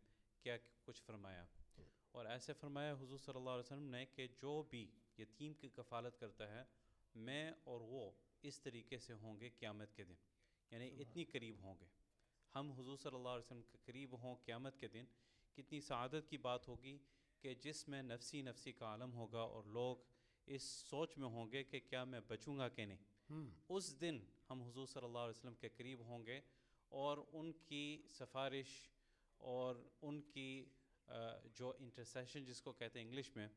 کیا کچھ فرمایا، اور ایسے فرمایا حضور صلی اللہ علیہ وسلم نے کہ جو بھی یتیم کی کفالت کرتا ہے، میں اور وہ اس طریقے سے ہوں گے قیامت کے دن، یعنی اتنی قریب ہوں گے ہم حضور صلی اللہ علیہ وسلم کے قریب ہوں قیامت کے دن۔ کتنی سعادت کی بات ہوگی کہ جس میں نفسی نفسی کا عالم ہوگا اور لوگ اس سوچ میں ہوں گے کہ کیا میں بچوں گا کہ نہیں۔ اس دن ہم حضور صلی اللہ علیہ وسلم کے قریب ہوں گے اور ان کی سفارش اور ان کی جو انٹرسیشن جس کو کہتے ہیں انگلش میں،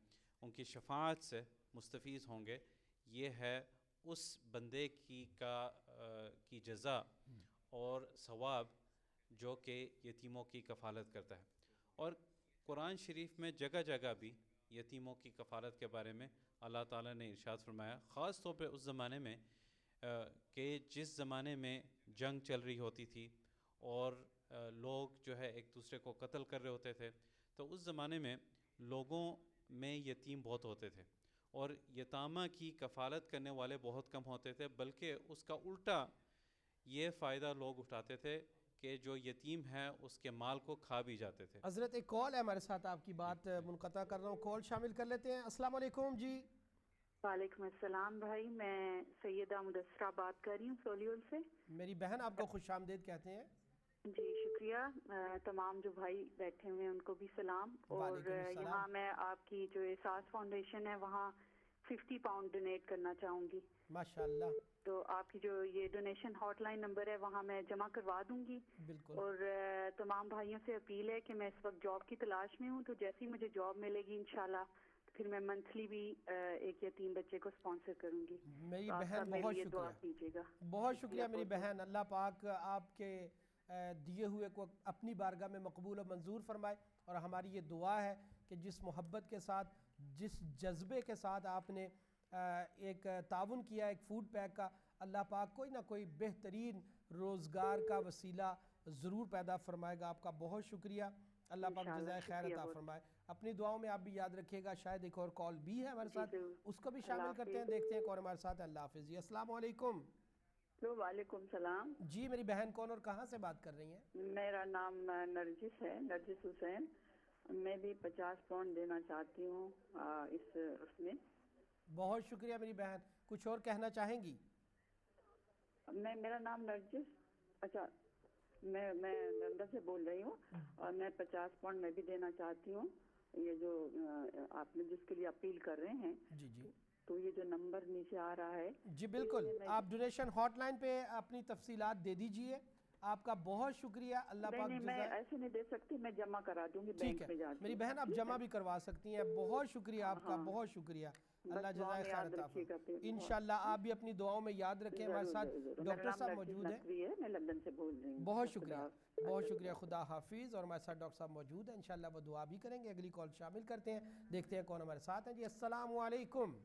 ان کی شفاعت سے مستفیض ہوں گے۔ یہ ہے اس بندے کی جزا اور ثواب جو کہ یتیموں کی کفالت کرتا ہے۔ اور قرآن شریف میں جگہ جگہ بھی یتیموں کی کفالت کے بارے میں اللہ تعالیٰ نے ارشاد فرمایا، خاص طور پہ اس زمانے میں کہ جس زمانے میں جنگ چل رہی ہوتی تھی اور لوگ جو ہے ایک دوسرے کو قتل کر رہے ہوتے تھے، تو اس زمانے میں لوگوں میں یتیم بہت ہوتے تھے اور یتامہ کی کفالت کرنے والے بہت کم ہوتے تھے، بلکہ اس کا الٹا یہ فائدہ لوگ اٹھاتے تھے کہ جو یتیم ہے اس کے مال کو کھا بھی جاتے تھے۔ حضرت ایک کال ہے ہمارے ساتھ، آپ کی بات منقطع کر رہا ہوں، کال شامل کر لیتے ہیں۔ السلام علیکم جی۔ وعلیکم السلام بھائی، میں سیدہ مدثرہ بات کر رہی ہوں سولیول سے۔ میری بہن آپ کو خوش آمدید کہتے ہیں۔ جی شکریہ، تمام جو بھائی بیٹھے ہوئے ہیں ان کو بھی سلام۔ اور وعلیکم السلام۔ یہاں میں آپ کی جو احساس فاؤنڈیشن ہے وہاں 50 پاؤنڈ ڈونیٹ کرنا چاہوں گی۔ ماشاءاللہ۔ تو آپ کی جو یہ ڈونیشن ہاٹ لائن نمبر ہے وہاں میں جمع کروا دوں گی۔ بالکل۔ اور تمام بھائیوں سے اپیل ہے کہ میں اس وقت جاب کی تلاش میں ہوں، تو جیسی مجھے جاب ملے گی انشاءاللہ پھر میں منتھلی بھی ایک یتیم بچے کو اسپانسر کروں گی۔ میری بہن بہت دعا شکریہ، کیجیے گا۔ بہت شکریہ میری بہن۔ اللہ پاک آپ کے دیے ہوئے کو اپنی بارگاہ میں مقبول و منظور فرمائے، اور ہماری یہ دعا ہے کہ جس محبت کے ساتھ، جس جذبے کے ساتھ آپ نے ایک تعاون کیا ایک فوڈ پیک کا، اللہ پاک کوئی نہ کوئی بہترین روزگار کا وسیلہ ضرور پیدا فرمائے گا۔ آپ کا بہت شکریہ، اللہ پاک جزائے خیر عطا فرمائے۔ اپنی دعاؤں میں آپ بھی یاد رکھیے گا۔ شاید ایک اور کال بھی ہے ہمارے ساتھ، اس کو بھی شامل کرتے ہیں، دیکھتے ہیں کون ہمارے ساتھ ہے۔ اللہ حافظ جی۔ السلام علیکم وعلیکم السلام جی۔ میری بہن کون اور کہاں سے بات کر رہی ہیں؟ میرا نام نرجس ہے، نرجس حسین۔ میں بھی 50 پاؤنڈ دینا چاہتی ہوں اس میں۔ بہت شکریہ میری بہن، کچھ اور کہنا چاہیں گی؟ میرا نام نرجس، اچھا میں لندن سے بول رہی ہوں، اور میں 50 پاؤنڈ میں بھی دینا چاہتی ہوں۔ یہ جو آپ نے جس کے لیے اپیل کر رہے ہیں، جی جی، تو یہ جو نمبر نیچے آ رہا ہے، جی بالکل، آپ ڈونیشن ہاٹ لائن پہ اپنی تفصیلات دے دیجئے۔ آپ کا بہت شکریہ، اللہ پاک نہیں میں جزائے۔ ایسے نہیں دے سکتی، میں جمع کرا دوں گی ٹھیک بینک ہے میں جا کے۔ میری بہن، آپ جمع بھی کروا سکتی ہیں۔ بہت شکریہ آپ کا، بہت شکریہ، اللہ جزائے خیر عطا فرمائے۔ انشاءاللہ آپ بھی اپنی دعاؤں میں یاد رکھیں۔ ہمارے ساتھ ڈاکٹر صاحب موجود ہیں۔ میں لندن سے بول رہی ہوں۔ بہت شکریہ، بہت شکریہ، خدا حافظ۔ اور ہمارے ساتھ ڈاکٹر صاحب موجود ہیں، انشاءاللہ وہ دعا بھی کریں گے۔ اگلی کال شامل کرتے ہیں، دیکھتے ہیں کون ہمارے ساتھ ہیں۔ جی السلام علیکم۔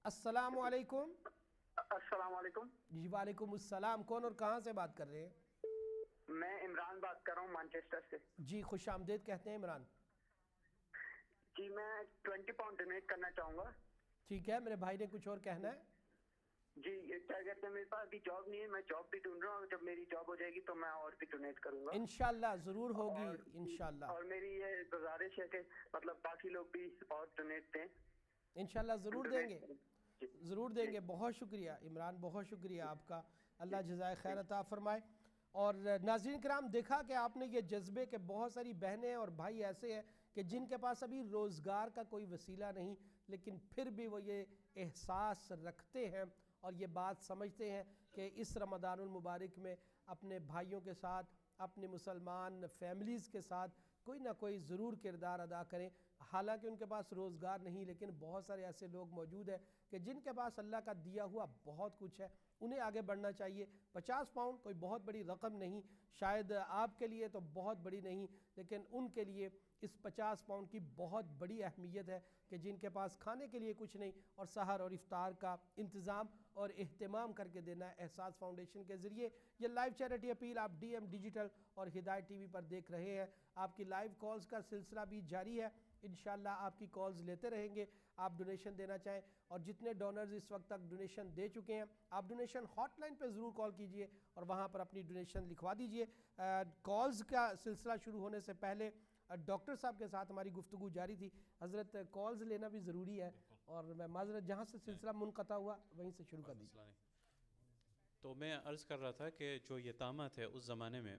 السلام علیکم۔ السلام علیکم جی وعلیکم السلام، کون اور کہاں سے بات کر رہے ہیں؟ میں عمران بات کر رہا ہوں مانچسٹر سے۔ جی خوش آمدید کہتے ہیں عمران۔ جی میں 20 پاؤنڈ ڈونیٹ کرنا چاہوں گا۔ ٹھیک ہے، میرے بھائی نے کچھ اور کہنا ہے؟ جی کیا کہتے ہیں، میرے پاس ابھی جاب نہیں ہے، میں جاب بھی ڈھونڈ رہا ہوں، جب میری جاب ہو جائے گی تو میں اور بھی ڈونیٹ کروں گا انشاءاللہ ضرور ہوگی انشاءاللہ۔ اور میری یہ گزارش ہے کہ مطلب باقی لوگ بھی اور ڈونیٹ دیں انشاءاللہ ضرور دیں گے، ضرور دیں گے۔ بہت شکریہ عمران، بہت شکریہ آپ کا، اللہ جزائے خیر عطا فرمائے۔ اور ناظرین کرام، دیکھا کہ آپ نے یہ جذبے کہ بہت ساری بہنیں اور بھائی ایسے ہیں کہ جن کے پاس ابھی روزگار کا کوئی وسیلہ نہیں، لیکن پھر بھی وہ یہ احساس رکھتے ہیں اور یہ بات سمجھتے ہیں کہ اس رمضان المبارک میں اپنے بھائیوں کے ساتھ، اپنے مسلمان فیملیز کے ساتھ کوئی نہ کوئی ضرور کردار ادا کریں، حالانکہ ان کے پاس روزگار نہیں، لیکن بہت سارے ایسے لوگ موجود ہیں کہ جن کے پاس اللہ کا دیا ہوا بہت کچھ ہے، انہیں آگے بڑھنا چاہیے۔ 50 پاؤنڈ کوئی بہت بڑی رقم نہیں، شاید آپ کے لیے تو بہت بڑی نہیں، لیکن ان کے لیے اس 50 پاؤنڈ کی بہت بڑی اہمیت ہے کہ جن کے پاس کھانے کے لیے کچھ نہیں اور سحر اور افطار کا انتظام اور اہتمام کر کے دینا ہے۔ احساس فاؤنڈیشن کے ذریعے یہ لائیو چیریٹی اپیل آپ ڈی ایم ڈیجیٹل اور ہدایت ٹی وی پر دیکھ رہے ہیں۔ آپ کی لائیو کالز کا سلسلہ بھی جاری ہے، انشاءاللہ آپ کی کالز لیتے رہیں گے۔ آپ ڈونیشن دینا چاہیں اور جتنے ڈونرز اس وقت تک ڈونیشن دے چکے ہیں، آپ ڈونیشن ہاٹ لائن پہ ضرور کال کیجئے اور وہاں پر اپنی ڈونیشن لکھوا دیجئے۔ کالز کا سلسلہ شروع ہونے سے پہلے ڈاکٹر صاحب کے ساتھ ہماری گفتگو جاری تھی۔ حضرت کالز لینا بھی ضروری ہے اور میں معذرت جہاں سے سلسلہ منقطع ہوا وہیں سے شروع کر دیجیے۔ تو میں عرض کر رہا تھا کہ جو یتامہ تھے اس زمانے میں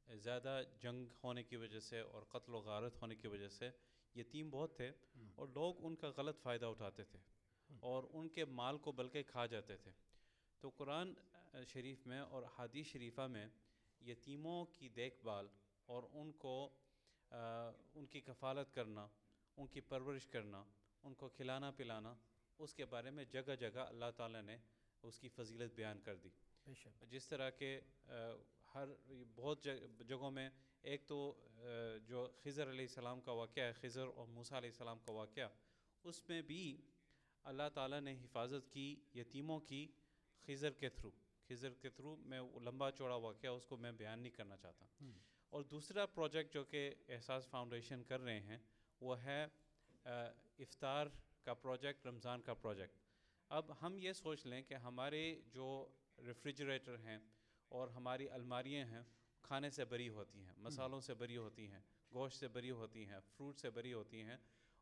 زیادہ جنگ ہونے کی وجہ سے اور قتل و غارت ہونے کی وجہ سے یتیم بہت تھے اور لوگ ان کا غلط فائدہ اٹھاتے تھے اور ان کے مال کو بلکہ کھا جاتے تھے۔ تو قرآن شریف میں اور حدیث شریفہ میں یتیموں کی دیکھ بھال اور ان کو ان کی کفالت کرنا، ان کی پرورش کرنا، ان کو کھلانا پلانا، اس کے بارے میں جگہ جگہ اللہ تعالیٰ نے اس کی فضیلت بیان کر دی۔ جس طرح کہ ہر بہت جگہوں میں ایک تو جو خضر علیہ السلام کا واقعہ ہے، خضر اور موسیٰ علیہ السلام کا واقعہ، اس میں بھی اللہ تعالیٰ نے حفاظت کی یتیموں کی خضر کے تھرو میں لمبا چوڑا واقعہ اس کو میں بیان نہیں کرنا چاہتا۔ اور دوسرا پروجیکٹ جو کہ احساس فاؤنڈیشن کر رہے ہیں وہ ہے افطار کا پروجیکٹ، رمضان کا پروجیکٹ۔ اب ہم یہ سوچ لیں کہ ہمارے جو ریفریجریٹر ہیں اور ہماری الماریاں ہیں کھانے سے بری ہوتی ہیں، مسالوں سے بری ہوتی ہیں، گوشت سے بری ہوتی ہیں، فروٹ سے بری ہوتی ہیں،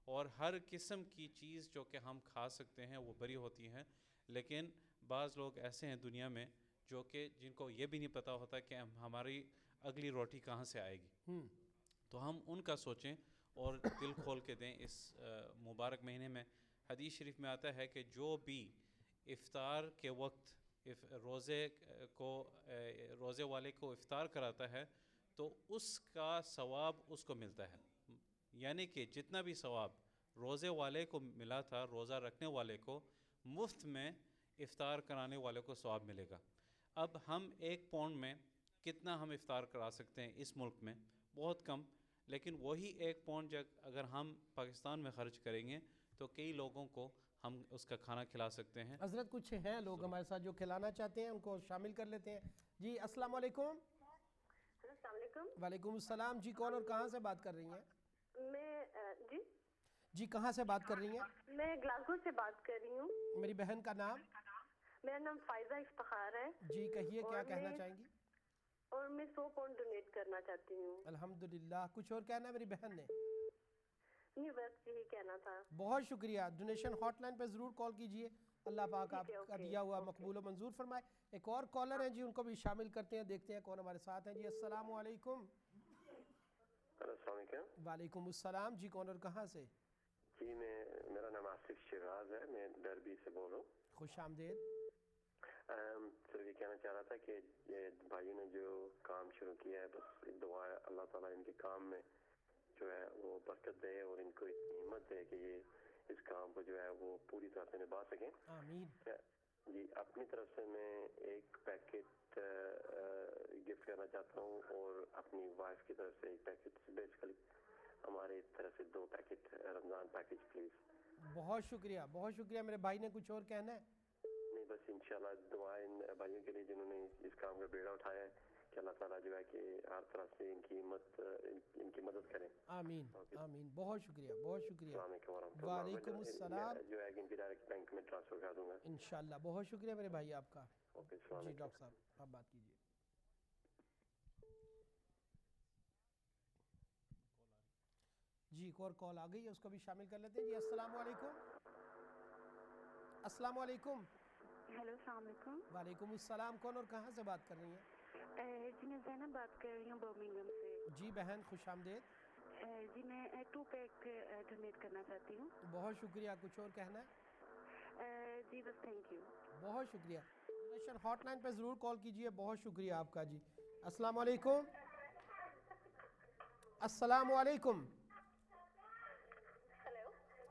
اور ہر قسم کی چیز جو کہ ہم کھا سکتے ہیں وہ بری ہوتی ہیں، لیکن بعض لوگ ایسے ہیں دنیا میں جو کہ جن کو یہ بھی نہیں پتہ ہوتا کہ ہماری اگلی روٹی کہاں سے آئے گی۔ تو ہم ان کا سوچیں اور دل کھول کے دیں۔ اس مبارک مہینے میں حدیث شریف میں آتا ہے کہ جو بھی افطار کے وقت روزے والے کو افطار کراتا ہے تو اس کا ثواب اس کو ملتا ہے، یعنی کہ جتنا بھی ثواب روزے والے کو ملا تھا، روزہ رکھنے والے کو، مفت میں افطار کرانے والے کو ثواب ملے گا۔ اب ہم 1 پاؤنڈ میں کتنا ہم افطار کرا سکتے ہیں اس ملک میں؟ بہت کم، لیکن وہی 1 پاؤنڈ اگر ہم پاکستان میں خرچ کریں گے تو کئی لوگوں کو ہم اس کا کھانا کھلا سکتے ہیں۔ حضرت کچھ ہیں لوگ ہمارے ساتھ جو کھلانا چاہتے ہیں، ان کو شامل کر لیتے ہیں۔ جی السلام علیکم۔ السلام علیکم۔ وعلیکم السلام۔ جی کون اور کہاں سے بات کر رہی ہیں؟ میں جی کہاں سے بات کر رہی ہیں؟ میں گلاسگو سے بات کر رہی ہوں۔ میری بہن کا نام؟ میرا نام فائزہ افتخار ہے۔ جی کہیے کیا کہنا چاہیں گی؟ اور میں 100 پاؤنڈ ڈونیٹ کرنا چاہتی ہوں۔ الحمدللہ۔ کچھ اور کہنا ہے میری بہن نے؟ نہیں بس یہی کہنا تھا۔ بہت شکریہ۔ ڈونیشن ہاٹ لائن پہ ضرور کال کیجئے، اللہ پاک آپ کا دیا ہوا مقبول و منظور فرمائے۔ ایک اور کالر ہیں جی، ان کو بھی شامل کرتے ہیں، دیکھتے ہیں کون ہمارے ساتھ ہیں۔ جی السلام علیکم۔ السلام علیکم۔ وعلیکم السلام۔ جی کون اور کہاں سے؟ جی میرا نام آصف شیراز ہے، میں ڈربی سے بول رہا ہوں۔ خوش آمدید۔ سر یہ کہنا چاہ رہا تھا کہ یہ بھائیوں نے جو کام شروع کیا ہے، بس دعا ہے اللہ تعالیٰ ان کے کام میں جو ہے وہ برکت دے اور ان کو اتنی ہمت دے کہ یہ اس کام کو جو ہے وہ پوری طرح سے نبھا سکیں۔ آمین۔ جی اپنی طرف سے میں 1 پیکٹ گفٹ کرنا چاہتا ہوں اور اپنی وائف کی طرف سے 1 پیکٹ، بیسیکلی ہماری طرف سے 2 پیکٹ رمضان پیکج پلیز۔ بہت شکریہ، بہت شکریہ۔ میرے بھائی نے کچھ اور کہنا ہے؟ نہیں بس انشاءاللہ دعائیں ان بھائیوں کے لیے جنہوں نے اس کام کا بیڑا اٹھایا ہے کہ اللہ تعالیٰ جو ہے کہ ہر طرح سے ان کی مدد کریں۔ آمین آمین۔ بہت شکریہ، بہت شکریہ۔ السلام علیکم ورحمۃ اللہ۔ وعلیکم السلام۔ جو ہے کہ ان کی ڈائریکٹ بینک میں ٹرانسفر کر دوں گا انشاءاللہ۔ بہت شکریہ میرے بھائی آپ کا۔ اوکے السلام جی علیکم۔ ڈاکٹر صاحب آپ بات کیجیے۔ جی ایک اور کال آ گئی ہے، اس کو بھی شامل کر لیتے ہیں۔ جی السلام علیکم۔ السلام علیکم۔ ہیلو السلام علیکم۔ وعلیکم السلام۔ کون اور کہاں سے بات کر رہی ہیں؟ جی میں زینب بات کر رہی ہوں برمنگھم سے۔ جی بہن خوش آمدید۔ جی میں 2 پیک ڈونیٹ کرنا چاہتی ہوں۔ بہت شکریہ۔ کچھ اور کہنا ہے؟ جی بس تھینک یو۔ بہت شکریہ۔ ڈونیشن ہاٹ لائن پہ ضرور کال کیجئے۔ بہت شکریہ آپ کا۔ جی السلام علیکم۔ السلام علیکم۔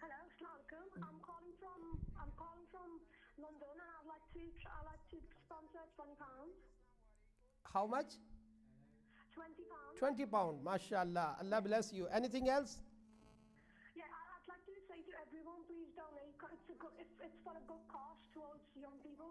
Hello, Assalamualaikum. I'm calling from London, and I'd like to sponsor £20. How much? £20. 20 pound. MashaAllah. Allah bless you. Anything else? Yeah, I'd like to say to everyone, please donate. It's for a good cause towards young people.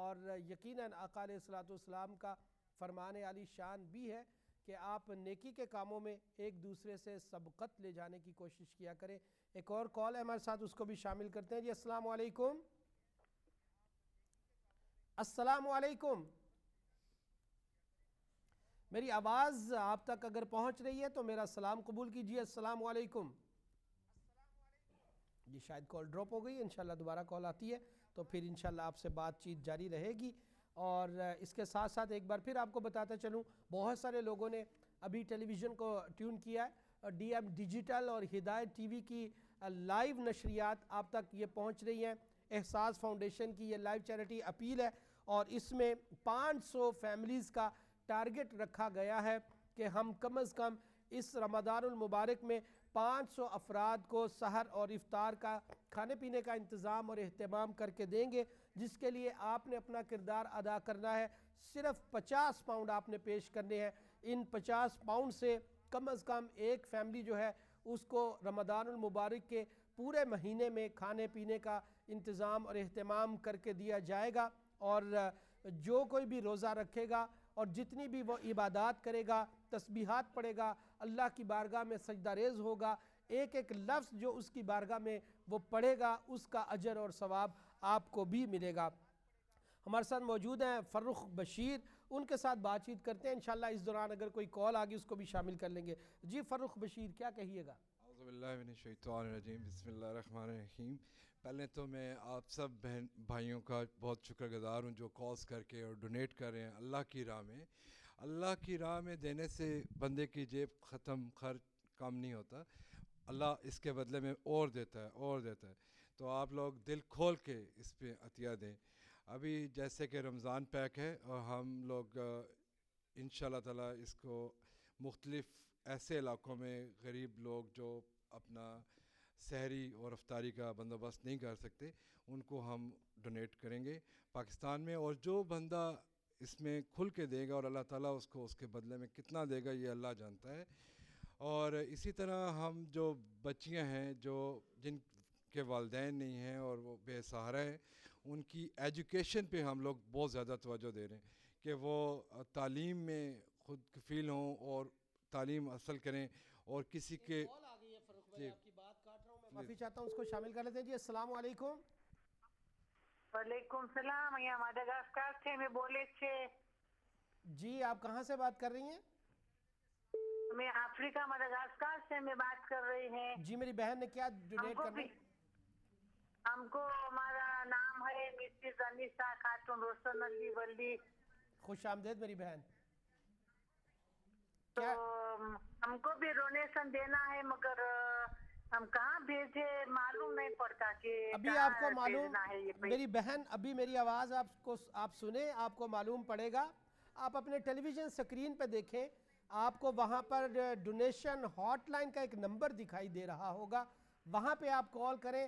اور یقیناً آقا علیہ الصلوۃ والسلام کا فرمان عالی شان بھی ہے کہ آپ نیکی کے کاموں میں ایک دوسرے سے سبقت لے جانے کی کوشش کیا کریں. ایک اور کال ہے ہمارے ساتھ, اس کو بھی شامل کرتے ہیں. جی السلام علیکم. السلام علیکم. میری آواز آپ تک اگر پہنچ رہی ہے تو میرا سلام قبول کیجیے. السلام علیکم. جی شاید کال ڈراپ ہو گئی, انشاءاللہ دوبارہ کال آتی ہے تو پھر انشاءاللہ آپ سے بات چیت جاری رہے گی. اور اس کے ساتھ ساتھ ایک بار پھر آپ کو بتاتا چلوں, بہت سارے لوگوں نے ابھی ٹیلی ویژن کو ٹیون کیا ہے. ڈی ایم ڈیجیٹل اور ہدایت ٹی وی کی لائیو نشریات آپ تک یہ پہنچ رہی ہیں. احساس فاؤنڈیشن کی یہ لائیو چیریٹی اپیل ہے اور اس میں 500 فیملیز کا ٹارگٹ رکھا گیا ہے کہ ہم کم از کم اس رمضان المبارک میں 500 افراد کو سحر اور افطار کا کھانے پینے کا انتظام اور اہتمام کر کے دیں گے, جس کے لیے آپ نے اپنا کردار ادا کرنا ہے. صرف 50 پاؤنڈ آپ نے پیش کرنے ہیں. ان 50 پاؤنڈ سے کم از کم ایک فیملی جو ہے اس کو رمضان المبارک کے پورے مہینے میں کھانے پینے کا انتظام اور اہتمام کر کے دیا جائے گا. اور جو کوئی بھی روزہ رکھے گا اور جتنی بھی وہ عبادات کرے گا, تسبیحات پڑھے گا, اللہ کی بارگاہ میں سجدہ ریز ہوگا, ایک ایک لفظ جو اس کی بارگاہ میں وہ پڑھے گا اس کا اجر اور ثواب آپ کو بھی ملے گا. ہمارے ساتھ موجود ہیں فرخ بشیر, ان کے ساتھ بات چیت کرتے ہیں. انشاءاللہ اس دوران اگر کوئی کال آگی اس کو بھی شامل کر لیں گے. جی فرخ بشیر, کیا کہیے گا؟ اعوذ باللہ من الشیطان الرجیم, بسم اللہ الرحمن الرحیم. پہلے تو میں آپ سب بہن بھائیوں کا بہت شکر گزار ہوں جو کالز کر کے اور ڈونیٹ کر رہے ہیں اللہ کی راہ میں. اللہ کی راہ میں دینے سے بندے کی جیب ختم, خرچ کم نہیں ہوتا, اللہ اس کے بدلے میں اور دیتا ہے اور دیتا ہے. تو آپ لوگ دل کھول کے اس پہ عطیہ دیں. ابھی جیسے کہ رمضان پیک ہے اور ہم لوگ انشاءاللہ تعالیٰ اس کو مختلف ایسے علاقوں میں غریب لوگ جو اپنا سحری اور افطاری کا بندوبست نہیں کر سکتے ان کو ہم ڈونیٹ کریں گے پاکستان میں. اور جو بندہ اس میں کھل کے دے گا اور اللہ تعالیٰ اس کو اس کے بدلے میں کتنا دے گا یہ اللہ جانتا ہے. اور اسی طرح ہم جو بچیاں ہیں جو جن کے والدین نہیں ہیں اور وہ بے سہارا ہیں, ان کی ایجوکیشن پہ ہم لوگ بہت زیادہ توجہ دے رہے ہیں کہ وہ تعلیم میں خود کفیل ہوں اور تعلیم حاصل کریں. اور کسی کے کال آ گئی ہے فرخ بھائی, آپ کی بات کاٹ رہا ہوں, میں معافی چاہتا ہوں, اس کو شامل کر لیتے ہیں. جی السلام علیکم. وعلیکم السلام. یہ ماڈاگاسکار سے میں بولے تھے. جی آپ کہاں سے بات کر رہی ہیں؟ میں افریقہ ماڈاگاسکار سے میں بات کر رہی ہیں. جی میری بہن نے کیا ڈونیٹ کرنا ہے؟ ہم کو ہمارا نام ہے مسز انیسہ خاتون روشن علی ولی. خوش آمدید میری بہن. تو ہم کو بھی ڈونیشن دینا ہے مگر ہم کہاں بھیجے معلوم نہیں پڑتا کہ ابھی آپ کو معلوم, میری بہن ابھی میری آواز آپ سنیں, آپ کو معلوم پڑے گا. آپ اپنے ٹیلی ویژن سکرین پہ دیکھیں, آپ کو وہاں پر ڈونیشن ہاٹ لائن کا ایک نمبر دکھائی دے رہا ہوگا, وہاں پہ آپ کال کریں.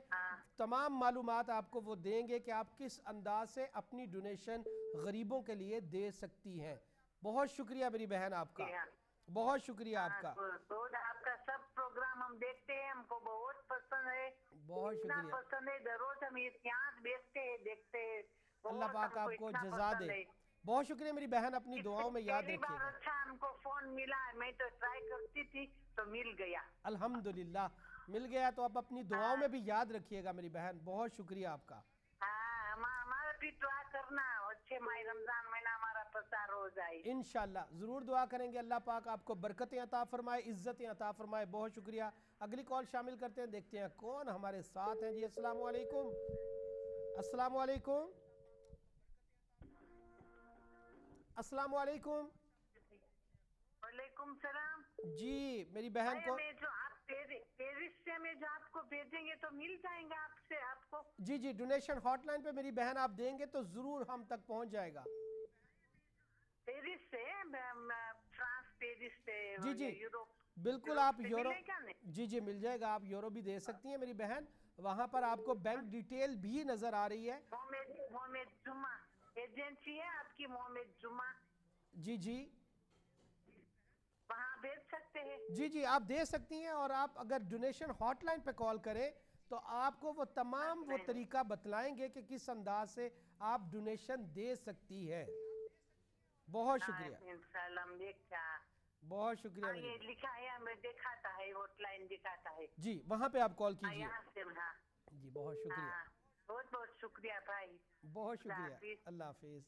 تمام معلومات آپ کو وہ دیں گے کہ آپ کس انداز سے اپنی ڈونیشن غریبوں کے لیے دے سکتی ہیں. بہت شکریہ میری بہن آپ کا, بہت شکریہ آپ کا. آپ کا سب پروگرام ہم دیکھتے ہیں, ہم کو بہت پسند ہے, بہت شکریہ, پسند ہے. روز ہم یہاں دیکھتے ہیں. اللہ پاک آپ کو جزا دے. بہت شکریہ میری بہن, اپنی دعاؤں میں یاد رکھیے گا. اچھا ہم کو فون ملا, میں تو ٹرائی کرتی تھی تو مل گیا. الحمدللہ مل گیا, تو آپ اپنی دعاؤں میں بھی یاد رکھیے گا میری بہن. بہت شکریہ آپ کا. ہمارا بھی دعا کرنا, اچھے ماہ رمضان مہینہ ہمارا پسار ہو جائے. انشاءاللہ ضرور دعا کریں گے. اللہ پاک آپ کو برکتیں عطا فرمائے, عزتیں عطا فرمائے. بہت شکریہ. اگلی کال شامل کرتے ہیں, دیکھتے ہیں کون ہمارے ساتھ ہیں. جی السلام علیکم. السلام علیکم. السلام علیکم. وعلیکم السلام. جی میری بہن کو جو آپ پیرس سے میں جو آپ کو بھیجیں گے تو مل جائیں گے آپ سے آپ کو. جی جی ڈونیشن ہاٹ لائن پہ میری بہن آپ دیں گے تو ضرور ہم تک پہنچ جائے گا. پیرس سے, فرانس پیرس سے. جی جی بالکل, آپ یورو, جی جی مل جائے گا. آپ یورو بھی دے سکتی ہیں میری بہن. وہاں پر آپ کو بینک ڈیٹیل بھی نظر آ رہی ہے. محمد جمعہ ایجنسی ہے آپ کی, محمد جمعہ. جی جی وہاں بھیج سکتے ہیں. جی جی آپ دے سکتی ہیں. اور آپ اگر ڈونیشن ہاٹ لائن پہ کال کریں تو آپ کو وہ تمام وہ طریقہ بتلائیں گے کہ کس انداز سے آپ ڈونیشن دے سکتی ہیں. بہت شکریہ. انشاءاللہ ہم دیکھتا بہت شکریہ. یہ لکھا ہے ہمیں دکھاتا ہے ہوٹ لائن دکھاتا ہے جی وہاں پہ آپ کال کیجئے. یہاں سے جی بہت شکریہ. بہت بہت شکریہ بھائی. بہت شکریہ. اللہ حافظ.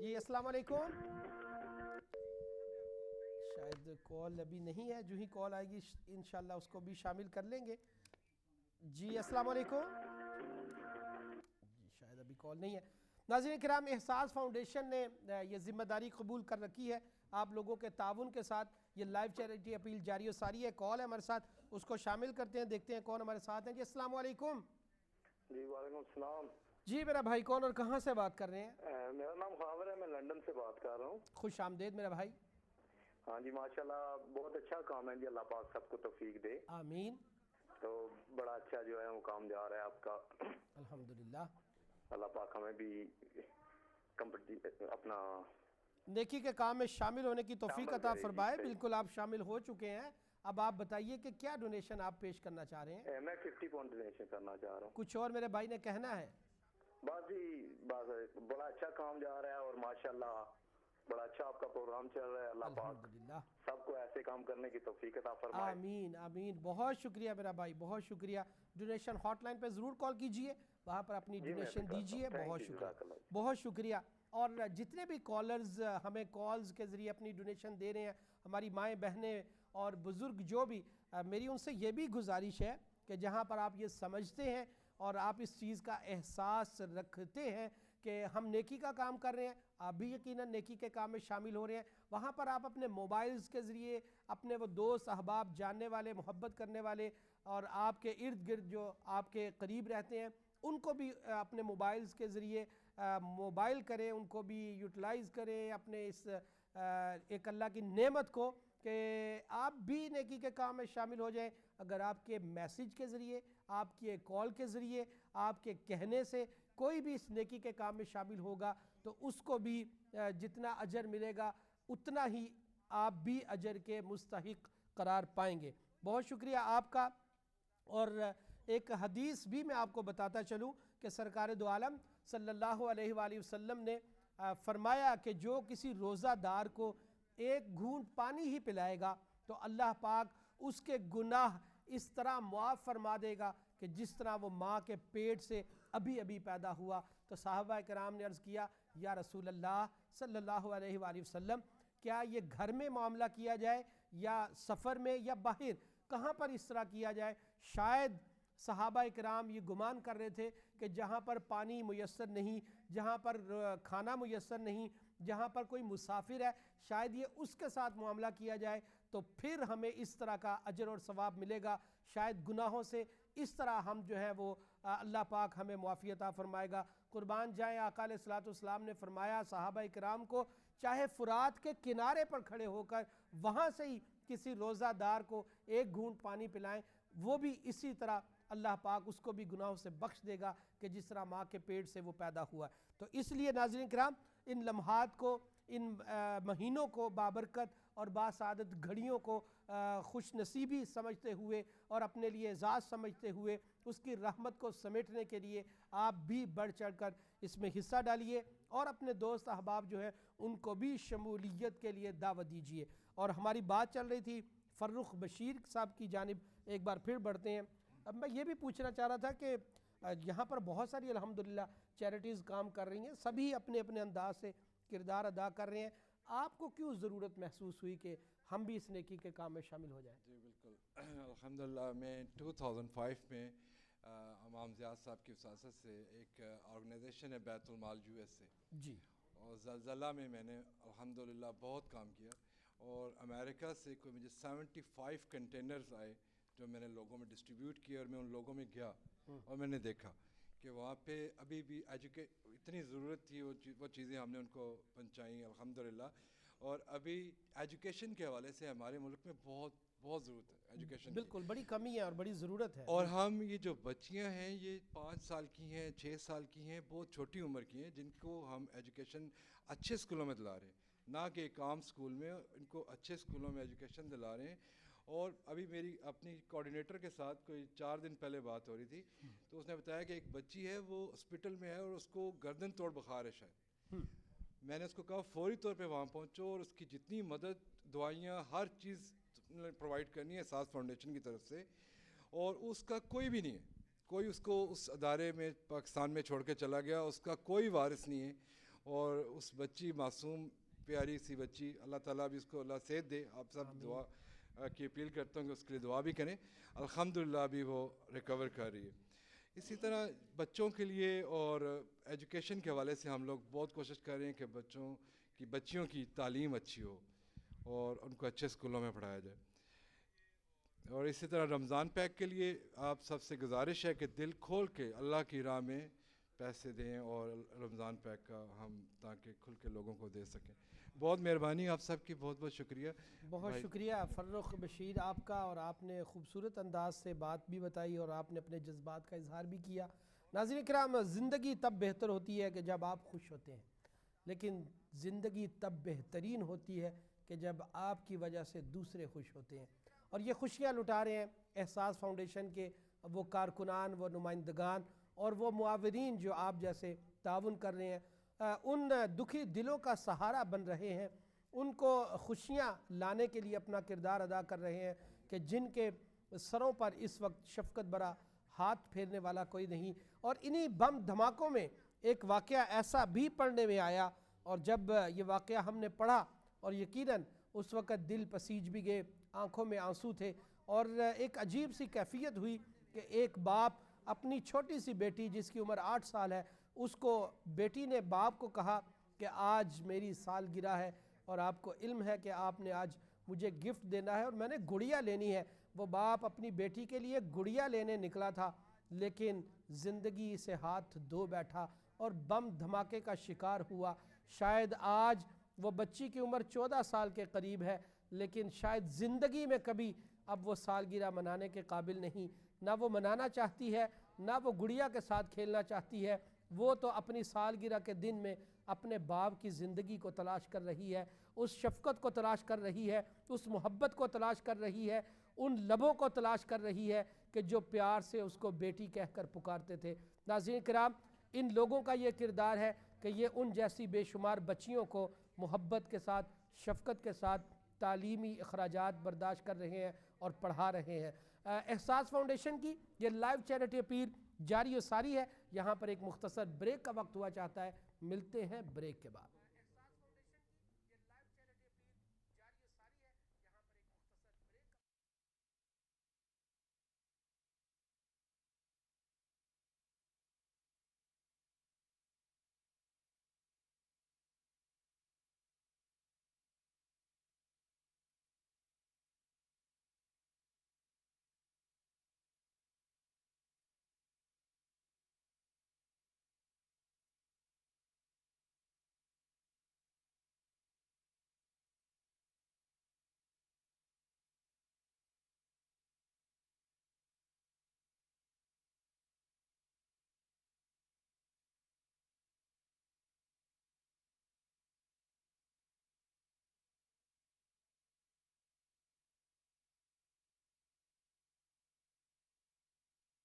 جی السلام علیکم. شاید کال ابھی نہیں ہے, جو ہی کال آئے گی انشاءاللہ اس کو بھی شامل کر لیں گے. جی السلام علیکم. جی شاید ابھی کال نہیں ہے. ناظرین کرام, احساس فاؤنڈیشن نے یہ ذمہ داری قبول کر رکھی ہے آپ لوگوں کے تعاون کے ساتھ یہ لائیو چیریٹی اپیل جاری و ساری ہے. کال ہے ہمارے ساتھ, اس کو شامل کرتے ہیں, دیکھتے ہیں کون ہمارے ساتھ ہیں. جی السلام علیکم. جی وعلیکم السلام. جی میرا بھائی کون اور کہاں سے بات کر رہے ہیں؟ میرا نام خاور ہے, میں لندن سے بات کر رہا ہوں. خوش آمدید میرا بھائی. ہاں جی ماشاءاللہ بہت اچھا کام ہے جی, اللہ پاک سب کو توفیق دے. آمین. تو بڑا اچھا جو ہے وہ کام جا رہا ہے آپ کا, الحمدللہ. اللہ پاک ہمیں بھی اپنا نیکی کے کام میں شامل ہونے کی توفیق عطا فرمائے. بالکل آپ شامل ہو چکے ہیں. اب آپ بتائیے کہ کیا ڈونیشن آپ پیش کرنا چاہ رہے ہیں؟ میں 50 پاؤنڈ ڈونیشن کرنا چاہ رہا ہوں. کچھ اور میرے بھائی نے کہنا ہے؟ بس جی بس بڑا اچھا کام جا رہا ہے اور ماشاءاللہ بڑا اچھا آپ کا پروگرام چل رہا ہے. اللہ پاک سب کو ایسے کام کرنے کی توفیق عطا فرمائے. آمین آمین. بہت شکریہ میرا بھائی, بہت شکریہ. ڈونیشن ہاٹ لائن پہ ضرور کال کیجئے, وہاں پر اپنی ڈونیشن دیجئے. بہت شکریہ, بہت شکریہ. اور جتنے بھی کالرز ہمیں کالز کے ذریعے اپنی ڈونیشن دے رہے ہیں, ہماری مائیں بہنیں اور بزرگ جو بھی, میری ان سے یہ بھی گزارش ہے کہ جہاں پر آپ یہ سمجھتے ہیں اور آپ اس چیز کا احساس رکھتے ہیں کہ ہم نیکی کا کام کر رہے ہیں, آپ بھی یقیناً نیکی کے کام میں شامل ہو رہے ہیں, وہاں پر آپ اپنے موبائلز کے ذریعے اپنے وہ دوست احباب, جاننے والے, محبت کرنے والے اور آپ کے ارد گرد جو آپ کے قریب رہتے ہیں ان کو بھی اپنے موبائلز کے ذریعے موبائل کریں, ان کو بھی یوٹیلائز کریں اپنے اس ایک اللہ کی نعمت کو, کہ آپ بھی نیکی کے کام میں شامل ہو جائیں. اگر آپ کے میسیج کے ذریعے, آپ کے کال کے ذریعے, آپ کے کہنے سے کوئی بھی اس نیکی کے کام میں شامل ہوگا تو اس کو بھی جتنا اجر ملے گا اتنا ہی آپ بھی اجر کے مستحق قرار پائیں گے. بہت شکریہ آپ کا. اور ایک حدیث بھی میں آپ کو بتاتا چلوں کہ سرکار دو عالم صلی اللہ علیہ وآلہ وسلم نے فرمایا کہ جو کسی روزہ دار کو ایک گھونٹ پانی ہی پلائے گا تو اللہ پاک اس کے گناہ اس طرح معاف فرما دے گا کہ جس طرح وہ ماں کے پیٹ سے ابھی ابھی پیدا ہوا. تو صحابہ کرام نے عرض کیا, یا رسول اللہ صلی اللہ علیہ وآلہ وسلم, کیا یہ گھر میں معاملہ کیا جائے یا سفر میں یا باہر, کہاں پر اس طرح کیا جائے؟ شاید صحابہ کرام یہ گمان کر رہے تھے کہ جہاں پر پانی میسر نہیں, جہاں پر کھانا میسر نہیں, جہاں پر کوئی مسافر ہے, شاید یہ اس کے ساتھ معاملہ کیا جائے تو پھر ہمیں اس طرح کا اجر اور ثواب ملے گا. شاید گناہوں سے اس طرح ہم جو ہے وہ اللہ پاک ہمیں معافی عطا فرمائے گا. قربان جائیں, آقا علیہ الصلوۃ والسلام نے فرمایا صحابہ کرام کو, چاہے فرات کے کنارے پر کھڑے ہو کر وہاں سے ہی کسی روزہ دار کو ایک گھونٹ پانی پلائیں, وہ بھی اسی طرح اللہ پاک اس کو بھی گناہوں سے بخش دے گا کہ جس طرح ماں کے پیٹ سے وہ پیدا ہوا. تو اس لیے ناظرین کرام, ان لمحات کو, ان مہینوں کو بابرکت اور باسعادت گھڑیوں کو خوش نصیبی سمجھتے ہوئے اور اپنے لیے اعزاز سمجھتے ہوئے اس کی رحمت کو سمیٹنے کے لیے آپ بھی بڑھ چڑھ کر اس میں حصہ ڈالیے اور اپنے دوست احباب جو ہے ان کو بھی شمولیت کے لیے دعوت دیجیے. اور ہماری بات چل رہی تھی فرخ بشیر صاحب کی جانب, ایک بار پھر بڑھتے ہیں. اب میں یہ بھی پوچھنا چاہ رہا تھا کہ یہاں پر بہت ساری الحمدللہ چیریٹیز کام کر رہی ہیں, سبھی اپنے اپنے انداز سے کردار ادا کر رہے ہیں. آپ کو کیوں ضرورت محسوس ہوئی کہ ہم بھی اس نیکی کے کام میں شامل ہو جائیں؟ جی بالکل, الحمدللہ میں 2005 میں امام زیاد صاحب کی وساطت سے ایک آرگنائزیشن ہے بیت المال یو ایس سے, جی, اور زلزلہ میں میں نے الحمدللہ بہت کام کیا, اور امریکہ سے کوئی مجھے 75 کنٹینرز آئے جو میں نے لوگوں میں ڈسٹریبیوٹ کیا, اور میں ان لوگوں میں گیا اور میں نے دیکھا کہ وہاں پہ ابھی بھی اتنی ضرورت تھی, وہ چیزیں ہم نے ان کو پہنچائیں الحمدللہ. اور ابھی ایجوکیشن کے حوالے سے ہمارے ملک میں بہت بہت ضرورت ہے ایجوکیشن, بالکل بڑی کمی ہے اور بڑی ضرورت ہے. اور ہم یہ جو بچیاں ہیں یہ 5 سال کی ہیں, 6 سال کی ہیں, بہت چھوٹی عمر کی ہیں, جن کو ہم ایجوکیشن اچھے اسکولوں میں دلا رہے ہیں, نہ کہ ایک عام اسکول میں, ان کو اچھے اسکولوں میں ایجوکیشن دلا رہے ہیں. اور ابھی میری اپنی کوآرڈینیٹر کے ساتھ کوئی 4 دن پہلے بات ہو رہی تھی تو اس نے بتایا کہ ایک بچی ہے وہ ہاسپٹل میں ہے اور اس کو گردن توڑ بخار ہے شاید. میں نے اس کو کہا فوری طور پہ وہاں پہنچو اور اس کی جتنی مدد دوائیاں ہر چیز پرووائڈ کرنی ہے احساس فاؤنڈیشن کی طرف سے. اور اس کا کوئی بھی نہیں ہے, کوئی اس کو اس ادارے میں پاکستان میں چھوڑ کے چلا گیا, اس کا کوئی وارث نہیں ہے. اور اس بچی معصوم پیاری سی بچی, اللہ تعالیٰ بھی اس کو اللہ صحت دے. آپ سب دعا کی اپیل کرتا ہوں کہ اس کے لیے دعا بھی کریں. الحمدللہ ابھی وہ ریکور کر رہی ہے. اسی طرح بچوں کے لیے اور ایجوکیشن کے حوالے سے ہم لوگ بہت کوشش کر رہے ہیں کہ بچیوں کی تعلیم اچھی ہو اور ان کو اچھے اسکولوں میں پڑھایا جائے. اور اسی طرح رمضان پیک کے لیے آپ سب سے گزارش ہے کہ دل کھول کے اللہ کی راہ میں پیسے دیں اور رمضان پیک کا ہم تاکہ کھل کے لوگوں کو دے سکیں. بہت مہربانی آپ سب کی, بہت بہت شکریہ. بہت شکریہ فرخ بشیر آپ کا, اور آپ نے خوبصورت انداز سے بات بھی بتائی اور آپ نے اپنے جذبات کا اظہار بھی کیا. ناظرین کرام, زندگی تب بہتر ہوتی ہے کہ جب آپ خوش ہوتے ہیں, لیکن زندگی تب بہترین ہوتی ہے کہ جب آپ کی وجہ سے دوسرے خوش ہوتے ہیں. اور یہ خوشیاں لٹا رہے ہیں احساس فاؤنڈیشن کے وہ کارکنان, وہ نمائندگان اور وہ معاونین جو آپ جیسے تعاون کر رہے ہیں, ان دکھی دلوں کا سہارا بن رہے ہیں, ان کو خوشیاں لانے کے لیے اپنا کردار ادا کر رہے ہیں کہ جن کے سروں پر اس وقت شفقت برا ہاتھ پھیرنے والا کوئی نہیں. اور انہی بم دھماکوں میں ایک واقعہ ایسا بھی پڑھنے میں آیا, اور جب یہ واقعہ ہم نے پڑھا اور یقیناً اس وقت دل پسیج بھی گئے, آنکھوں میں آنسو تھے, اور ایک عجیب سی کیفیت ہوئی کہ ایک باپ اپنی چھوٹی سی بیٹی جس کی عمر 8 سال ہے, اس کو بیٹی نے باپ کو کہا کہ آج میری سالگرہ ہے اور آپ کو علم ہے کہ آپ نے آج مجھے گفٹ دینا ہے اور میں نے گڑیا لینی ہے. وہ باپ اپنی بیٹی کے لیے گڑیا لینے نکلا تھا, لیکن زندگی سے ہاتھ دھو بیٹھا اور بم دھماکے کا شکار ہوا. شاید آج وہ بچی کی عمر 14 سال کے قریب ہے, لیکن شاید زندگی میں کبھی اب وہ سالگرہ منانے کے قابل نہیں, نہ وہ منانا چاہتی ہے, نہ وہ گڑیا کے ساتھ کھیلنا چاہتی ہے. وہ تو اپنی سالگرہ کے دن میں اپنے باپ کی زندگی کو تلاش کر رہی ہے, اس شفقت کو تلاش کر رہی ہے, اس محبت کو تلاش کر رہی ہے, ان لبوں کو تلاش کر رہی ہے کہ جو پیار سے اس کو بیٹی کہہ کر پکارتے تھے. ناظرین کرام, ان لوگوں کا یہ کردار ہے کہ یہ ان جیسی بے شمار بچیوں کو محبت کے ساتھ, شفقت کے ساتھ تعلیمی اخراجات برداشت کر رہے ہیں اور پڑھا رہے ہیں. احساس فاؤنڈیشن کی یہ لائیو چیریٹی اپیل جاری و ساری ہے. یہاں پر ایک مختصر بریک کا وقت ہوا چاہتا ہے, ملتے ہیں بریک کے بعد.